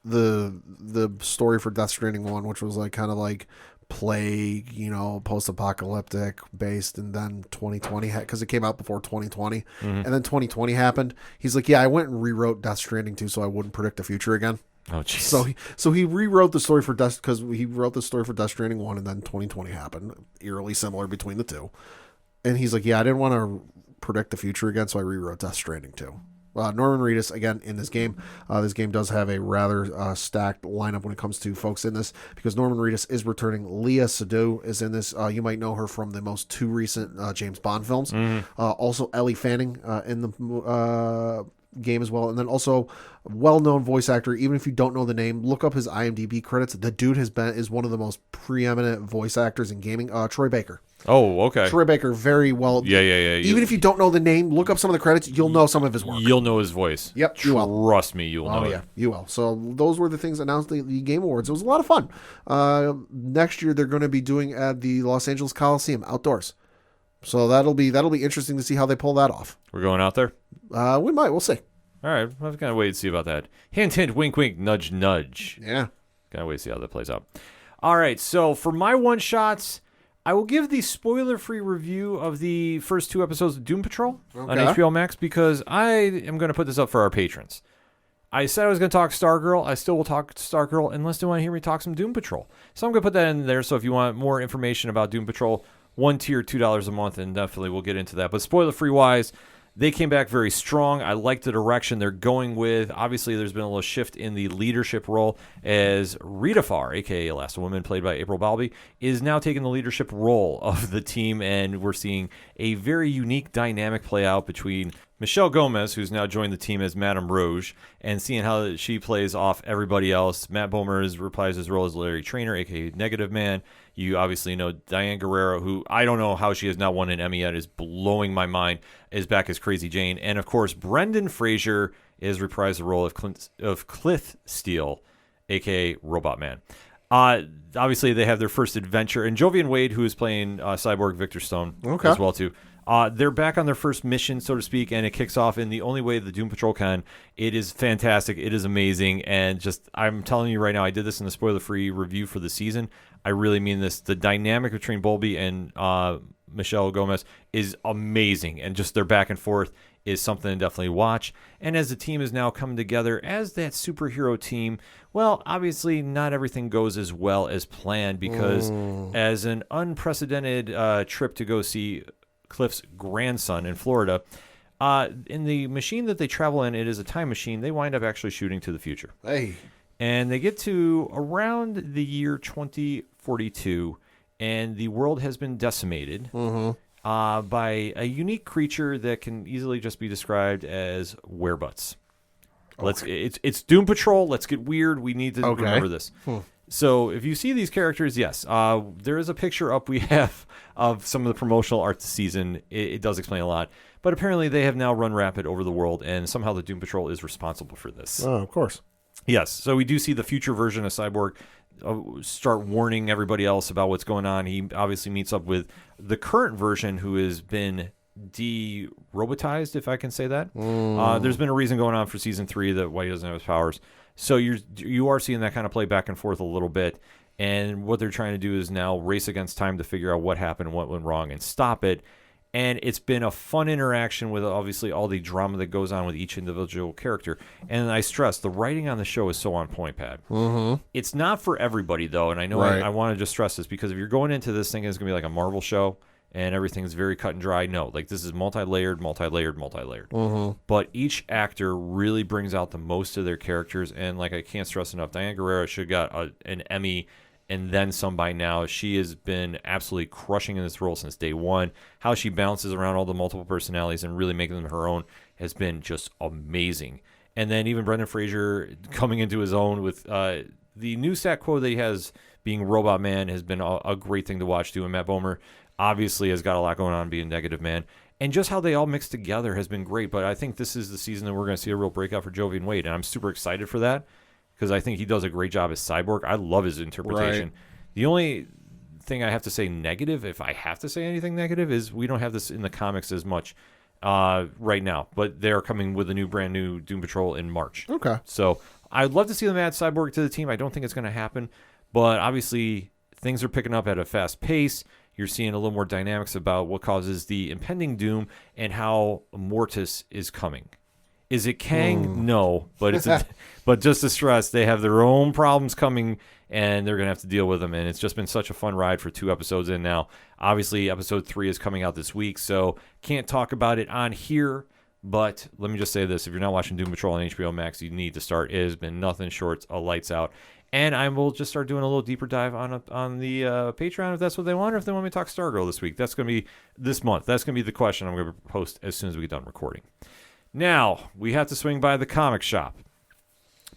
the story for Death Stranding 1, which was, like, kind of like plague, post-apocalyptic based, and then 2020 because it came out before 2020 and then 2020 happened. He's like, I went and rewrote Death Stranding 2 so I wouldn't predict the future again. Oh, jeez. So he rewrote the story for Death because he wrote the story for Death Stranding 1, and then 2020 happened, eerily similar between the two. And he's like, yeah, I didn't want to predict the future again, so I rewrote Death Stranding 2. Norman Reedus, again, in this game. This game does have a rather stacked lineup when it comes to folks in this, because Norman Reedus is returning. Léa Seydoux is in this. You might know her from the most two recent James Bond films. Also, Ellie Fanning in the game as well. And then also, well-known voice actor, even if you don't know the name, look up his IMDb credits. The dude is one of the most preeminent voice actors in gaming. Troy Baker. Oh, okay. Troy Baker, very well. Yeah. Even if you don't know the name, look up some of the credits. You'll know some of his work. You'll know his voice. Yep, you will. Trust me, you'll know it. Yeah, you will. So those were the things announced at the Game Awards. It was a lot of fun. Next year, they're going to be doing at the Los Angeles Coliseum outdoors. So that'll be interesting to see how they pull that off. We're going out there? We might. We'll see. All right. I've got to wait and see about that. Hint, hint, wink, wink, nudge, nudge. Yeah. Got to wait and see how that plays out. All right. So for my one-shots, I will give the spoiler-free review of the first 2 episodes of Doom Patrol on HBO Max, because I am going to put this up for our patrons. I said I was going to talk Stargirl. I still will talk Stargirl unless they want to hear me talk some Doom Patrol. So I'm going to put that in there. So if you want more information about Doom Patrol, one tier, $2 a month, and definitely we'll get into that. But spoiler-free wise, they came back very strong. I like the direction they're going with. Obviously, there's been a little shift in the leadership role, as Rita Farr, a.k.a. Elastigirl, played by April Balby, is now taking the leadership role of the team, and we're seeing a very unique dynamic play out between Michelle Gomez, who's now joined the team as Madame Rouge, and seeing how she plays off everybody else. Matt Bomer replies his role as Larry Trainer, a.k.a. Negative Man. You obviously know Diane Guerrero, who I don't know how she has not won an Emmy yet, is blowing my mind, is back as Crazy Jane. And, of course, Brendan Fraser is reprised the role of Cliff Steele, a.k.a. Robot Man. Obviously, they have their first adventure. And Jovian Wade, who is playing Cyborg Victor Stone as well, too. They're back on their first mission, so to speak, and it kicks off in the only way the Doom Patrol can. It is fantastic. It is amazing. And just, I'm telling you right now, I did this in the spoiler-free review for the season. I really mean this. The dynamic between Bowlby and Michelle Gomez is amazing. And just their back and forth is something to definitely watch. And as the team is now coming together as that superhero team, well, obviously not everything goes as well as planned, because as an unprecedented trip to go see Cliff's grandson in Florida, in the machine that they travel in, it is a time machine. They wind up actually shooting to the future. Hey. And they get to around the year 2042, and the world has been decimated by a unique creature that can easily just be described as werebutts. Okay. It's Doom Patrol. Let's get weird. We need to remember this. So if you see these characters, yes, there is a picture up we have of some of the promotional art this season. It does explain a lot. But apparently they have now run rapid over the world, and somehow the Doom Patrol is responsible for this. Oh, of course. Yes, so we do see the future version of Cyborg start warning everybody else about what's going on. He obviously meets up with the current version, who has been de-robotized, if I can say that. There's been a reason going on for Season 3 that why he doesn't have his powers. So you are seeing that kind of play back and forth a little bit. And what they're trying to do is now race against time to figure out what happened, what went wrong, and stop it. And it's been a fun interaction with obviously all the drama that goes on with each individual character. And I stress, the writing on the show is so on point, Pat. It's not for everybody, though. And I know I want to just stress this, because if you're going into this thinking it's going to be like a Marvel show and everything's very cut and dry, no. Like, this is multi-layered. But each actor really brings out the most of their characters. And like, I can't stress enough, Diane Guerrero should have got an Emmy and then some by now. She has been absolutely crushing in this role since day one. How she bounces around all the multiple personalities and really making them her own has been just amazing. And then even Brendan Fraser coming into his own with the new stat quo that he has being Robot Man has been a great thing to watch too. And Matt Bomer obviously has got a lot going on being Negative Man. And just how they all mix together has been great. But I think this is the season that we're going to see a real breakout for Jovian Wade. And I'm super excited for that, because I think he does a great job as Cyborg. I love his interpretation. The only thing I have to say negative, if I have to say anything negative, is we don't have this in the comics as much right now. But they're coming with a brand new Doom Patrol in March. Okay. So I'd love to see them add Cyborg to the team. I don't think it's going to happen. But obviously, things are picking up at a fast pace. You're seeing a little more dynamics about what causes the impending doom and how Mortis is coming. Is it Kang? No, but it's but just to stress, they have their own problems coming, and they're gonna have to deal with them. And it's just been such a fun ride for 2 episodes in now. Obviously, episode 3 is coming out this week, so can't talk about it on here. But let me just say this: if you're not watching Doom Patrol on HBO Max, you need to start. It has been nothing short of lights out. And I will just start doing a little deeper dive on the Patreon if that's what they want, or if they want me to talk Stargirl this week. That's going to be this month. That's going to be the question I'm going to post as soon as we get done recording. Now, we have to swing by the comic shop.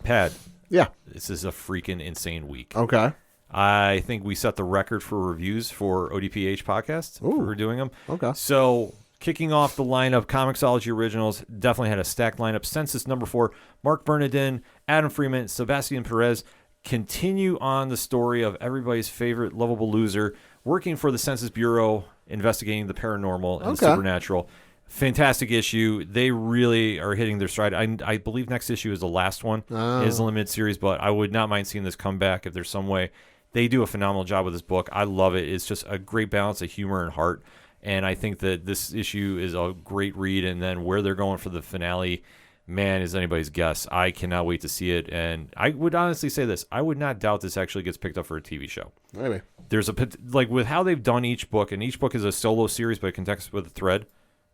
Pad. Yeah. This is a freaking insane week. Okay. I think we set the record for reviews for ODPH podcast. Ooh. For doing them. Okay. So, kicking off the lineup, Comixology Originals definitely had a stacked lineup. Census number 4, Mark Bernardin, Adam Freeman, Sebastian Perez continue on the story of everybody's favorite lovable loser working for the Census Bureau, investigating the paranormal and the supernatural. Fantastic issue. They really are hitting their stride. I believe next issue is the last one. It is a limited series, but I would not mind seeing this come back if there's some way. They do a phenomenal job with this book. I love it. It's just a great balance of humor and heart. And I think that this issue is a great read. And then where they're going for the finale, man, is anybody's guess. I cannot wait to see it. And I would honestly say this. I would not doubt this actually gets picked up for a TV show. Maybe. There's like with how they've done each book, and each book is a solo series, but it connects with a thread,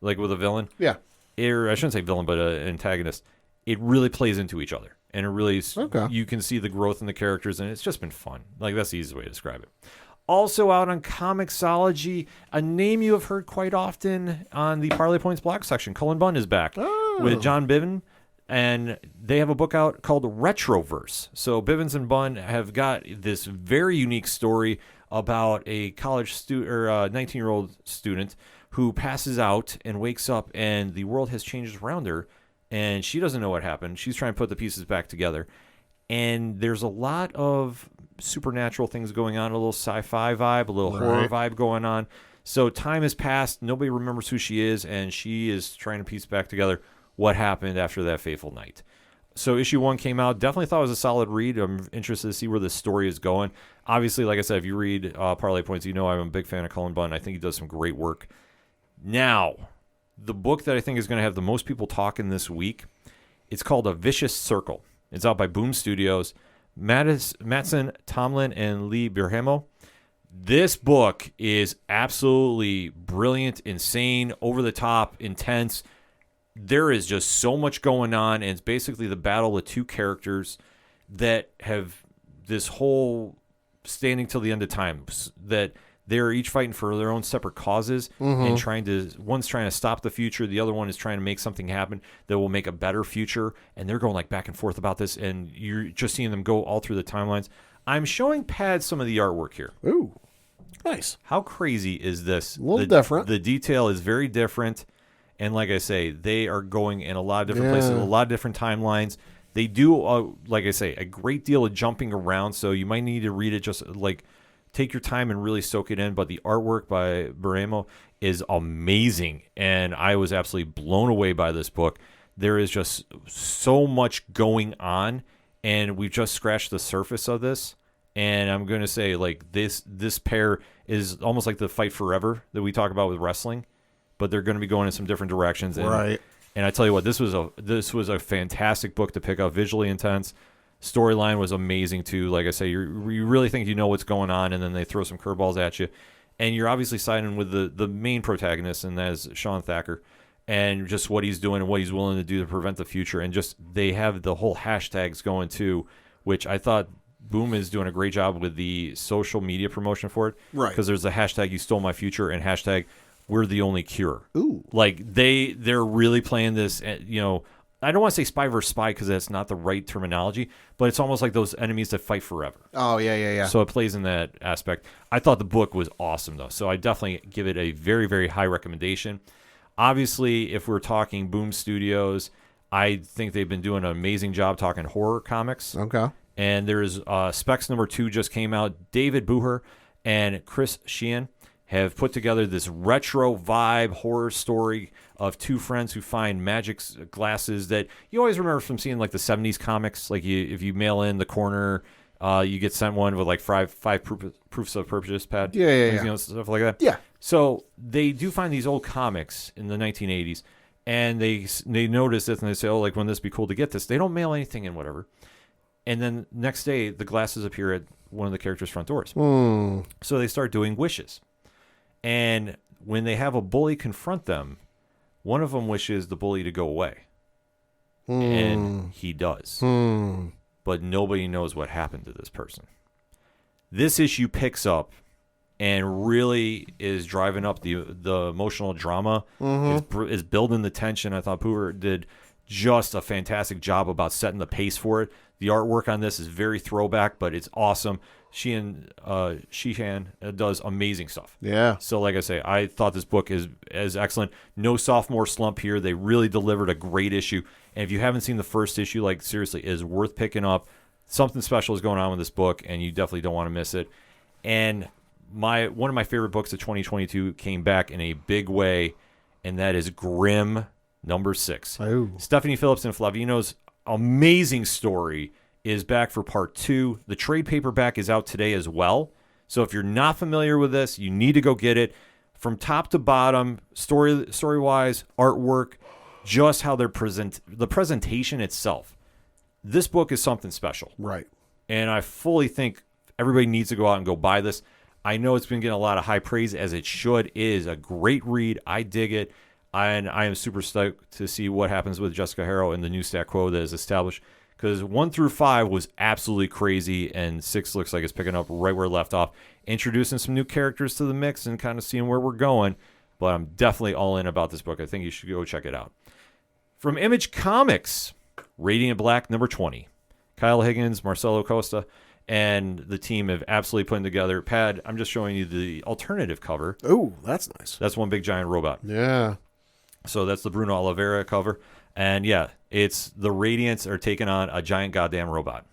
like with a villain. Yeah. Or I shouldn't say villain, but an antagonist. It really plays into each other. And it really, you can see the growth in the characters, and it's just been fun. Like, that's the easiest way to describe it. Also out on Comixology, a name you have heard quite often on the Parlay Points blog section. Cullen Bunn is back with John Bivens, and they have a book out called Retroverse. So Bivens and Bunn have got this very unique story about a college student or 19-year-old student who passes out and wakes up, and the world has changed around her, and she doesn't know what happened. She's trying to put the pieces back together. And there's a lot of supernatural things going on, a little sci-fi vibe, a little horror vibe going on. So time has passed. Nobody remembers who she is, and she is trying to piece back together what happened after that fateful night. So issue 1 came out. Definitely thought it was a solid read. I'm interested to see where this story is going. Obviously, like I said, if you read Parlay Points, you know I'm a big fan of Cullen Bunn. I think he does some great work. Now, the book that I think is going to have the most people talking this week, it's called A Vicious Circle. It's out by Boom Studios. Mattson, Tomlin, and Lee Berhamo. This book is absolutely brilliant, insane, over the top, intense. There is just so much going on, and it's basically the battle of 2 characters that have this whole standing till the end of time, that they're each fighting for their own separate causes and one's trying to stop the future. The other one is trying to make something happen that will make a better future. And they're going like back and forth about this. And you're just seeing them go all through the timelines. I'm showing Pad some of the artwork here. Ooh, nice. How crazy is this? A little different. The detail is very different. And like I say, they are going in a lot of different places, a lot of different timelines. They do, like I say, a great deal of jumping around. So you might need to read it just like, take your time and really soak it in. But the artwork by Berhamo is amazing. And I was absolutely blown away by this book. There is just so much going on. And we've just scratched the surface of this. And I'm going to say, like, this pair is almost like the fight forever that we talk about with wrestling. But they're going to be going in some different directions. And, and I tell you what, this was a fantastic book to pick up. Visually intense. Storyline was amazing too. Like I say, you really think you know what's going on, and then they throw some curveballs at you, and you're obviously siding with the main protagonist, and that is Sean Thacker, and just what he's doing and what he's willing to do to prevent the future, and just they have the whole hashtags going too, which I thought Boom is doing a great job with the social media promotion for it, right? Because there's the hashtag You Stole My Future and hashtag We're the Only Cure. Ooh, like they're really playing this, you know. I don't want to say spy versus spy because that's not the right terminology, but it's almost like those enemies that fight forever. Oh, yeah. So it plays in that aspect. I thought the book was awesome, though, so I definitely give it a very, very high recommendation. Obviously, if we're talking Boom Studios, I think they've been doing an amazing job talking horror comics. Okay. And there's Specs number 2 just came out. David Booher and Chris Sheehan have put together this retro vibe horror story of 2 friends who find magic glasses that you always remember from seeing like the 70s comics. Like if you mail in the corner, you get sent one with like five proofs of purchase, Pad. Yeah. You know, stuff like that. Yeah. So they do find these old comics in the 1980s, And they notice this and they say, oh, like, wouldn't this be cool to get this? They don't mail anything in, whatever. And then next day, the glasses appear at one of the characters' front doors. So they start doing wishes. And when they have a bully confront them, one of them wishes the bully to go away. And he does. But nobody knows what happened to this person. This issue picks up and really is driving up the emotional drama. Is building the tension. I thought Poover did just a fantastic job about setting the pace for it. The artwork on this is very throwback, but it's awesome. Sheehan does amazing stuff. Yeah. So like I say, I thought this book is excellent. No sophomore slump here. They really delivered a great issue. And if you haven't seen the first issue, like, seriously, it is worth picking up. Something special is going on with this book, and you definitely don't want to miss it. And one of my favorite books of 2022 came back in a big way, and that is Grimm #6. Oh. Stephanie Phillips and Flavino's amazing story is back for part 2. The trade paperback is out today as well. So if you're not familiar with this, you need to go get it. From top to bottom, story-wise, artwork, just how they're the presentation itself. This book is something special. Right. And I fully think everybody needs to go out and go buy this. I know it's been getting a lot of high praise, as it should. It is a great read. I dig it. And I am super stoked to see what happens with Jessica Harrow and the new stat quo that is established. Because 1 through 5 was absolutely crazy, and 6 looks like it's picking up right where it left off. Introducing some new characters to the mix and kind of seeing where we're going. But I'm definitely all in about this book. I think you should go check it out. From Image Comics, Radiant Black #20. Kyle Higgins, Marcelo Costa, and the team have absolutely put together. Pad, I'm just showing you the alternative cover. Oh, that's nice. That's one big giant robot. Yeah. So that's the Bruno Oliveira cover. And yeah, it's the Radiants are taking on a giant goddamn robot.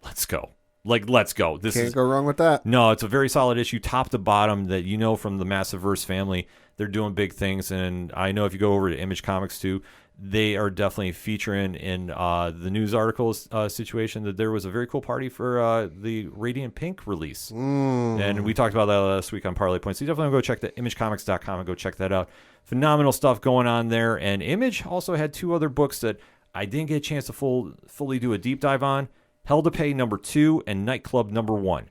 Let's go. Let's go. Can't go wrong with that. No, it's a very solid issue, top to bottom, that you know from the Massiverse family. They're doing big things. And I know if you go over to Image Comics too, they are definitely featuring in the news articles situation that there was a very cool party for the Radiant Pink release. And we talked about that last week on Parlay Points. So you definitely go check the imagecomics.com and go check that out. Phenomenal stuff going on there. And Image also had 2 other books that I didn't get a chance to fully do a deep dive on. Hell to Pay #2 and Nightclub #1.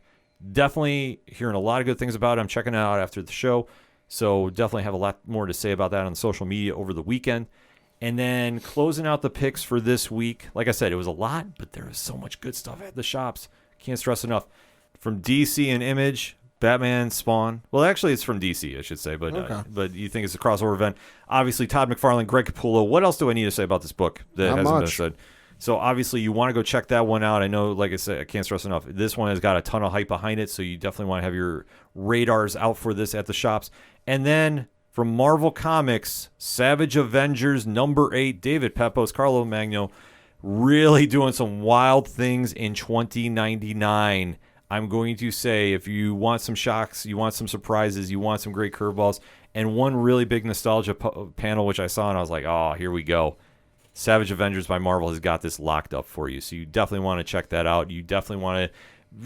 Definitely hearing a lot of good things about it. I'm checking it out after the show. So definitely have a lot more to say about that on social media over the weekend. And then closing out the picks for this week. Like I said, it was a lot, but there was so much good stuff at the shops. Can't stress enough. From DC and Image, Batman, Spawn. Well, actually, it's from DC, I should say, but Okay. But you think it's a crossover event. Obviously, Todd McFarlane, Greg Capullo. What else do I need to say about this book that Not hasn't been much. said? So obviously, you want to go check that one out. I know, like I said, I can't stress enough. This one has got a ton of hype behind it, so you definitely want to have your radars out for this at the shops. And then from Marvel Comics, Savage Avengers #8, David Pepos, Carlo Magno, really doing some wild things in 2099. I'm going to say, if you want some shocks, you want some surprises, you want some great curveballs, and one really big nostalgia panel, which I saw, and I was like, oh, here we go. Savage Avengers by Marvel has got this locked up for you. So you definitely want to check that out. You definitely want to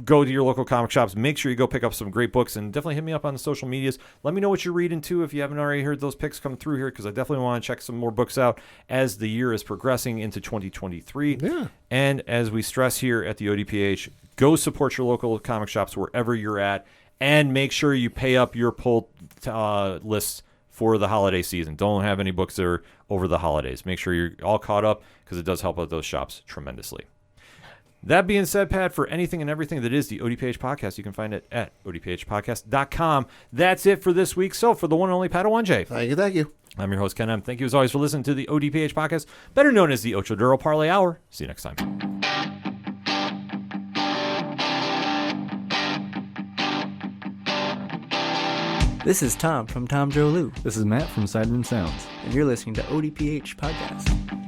go to your local comic shops. Make sure you go pick up some great books, and definitely hit me up on the social medias. Let me know what you're reading too if you haven't already heard those picks come through here, because I definitely want to check some more books out as the year is progressing into 2023. Yeah. And as we stress here at the ODPH, go support your local comic shops wherever you're at, and make sure you pay up your pull lists for the holiday season. Don't have any books that are over the holidays. Make sure you're all caught up, because it does help out those shops tremendously. That being said, Pat, for anything and everything that is the ODPH podcast, you can find it at odphpodcast.com. That's it for this week. So for the one and only Padawan J, Thank you. I'm your host, Ken M. Thank you as always for listening to the ODPH podcast, better known as the Ocho Duro Parlay Hour. See you next time. This is Tom from Tom Joe Lou, This is Matt from Sideroom Sounds. and you're listening to ODPH Podcast.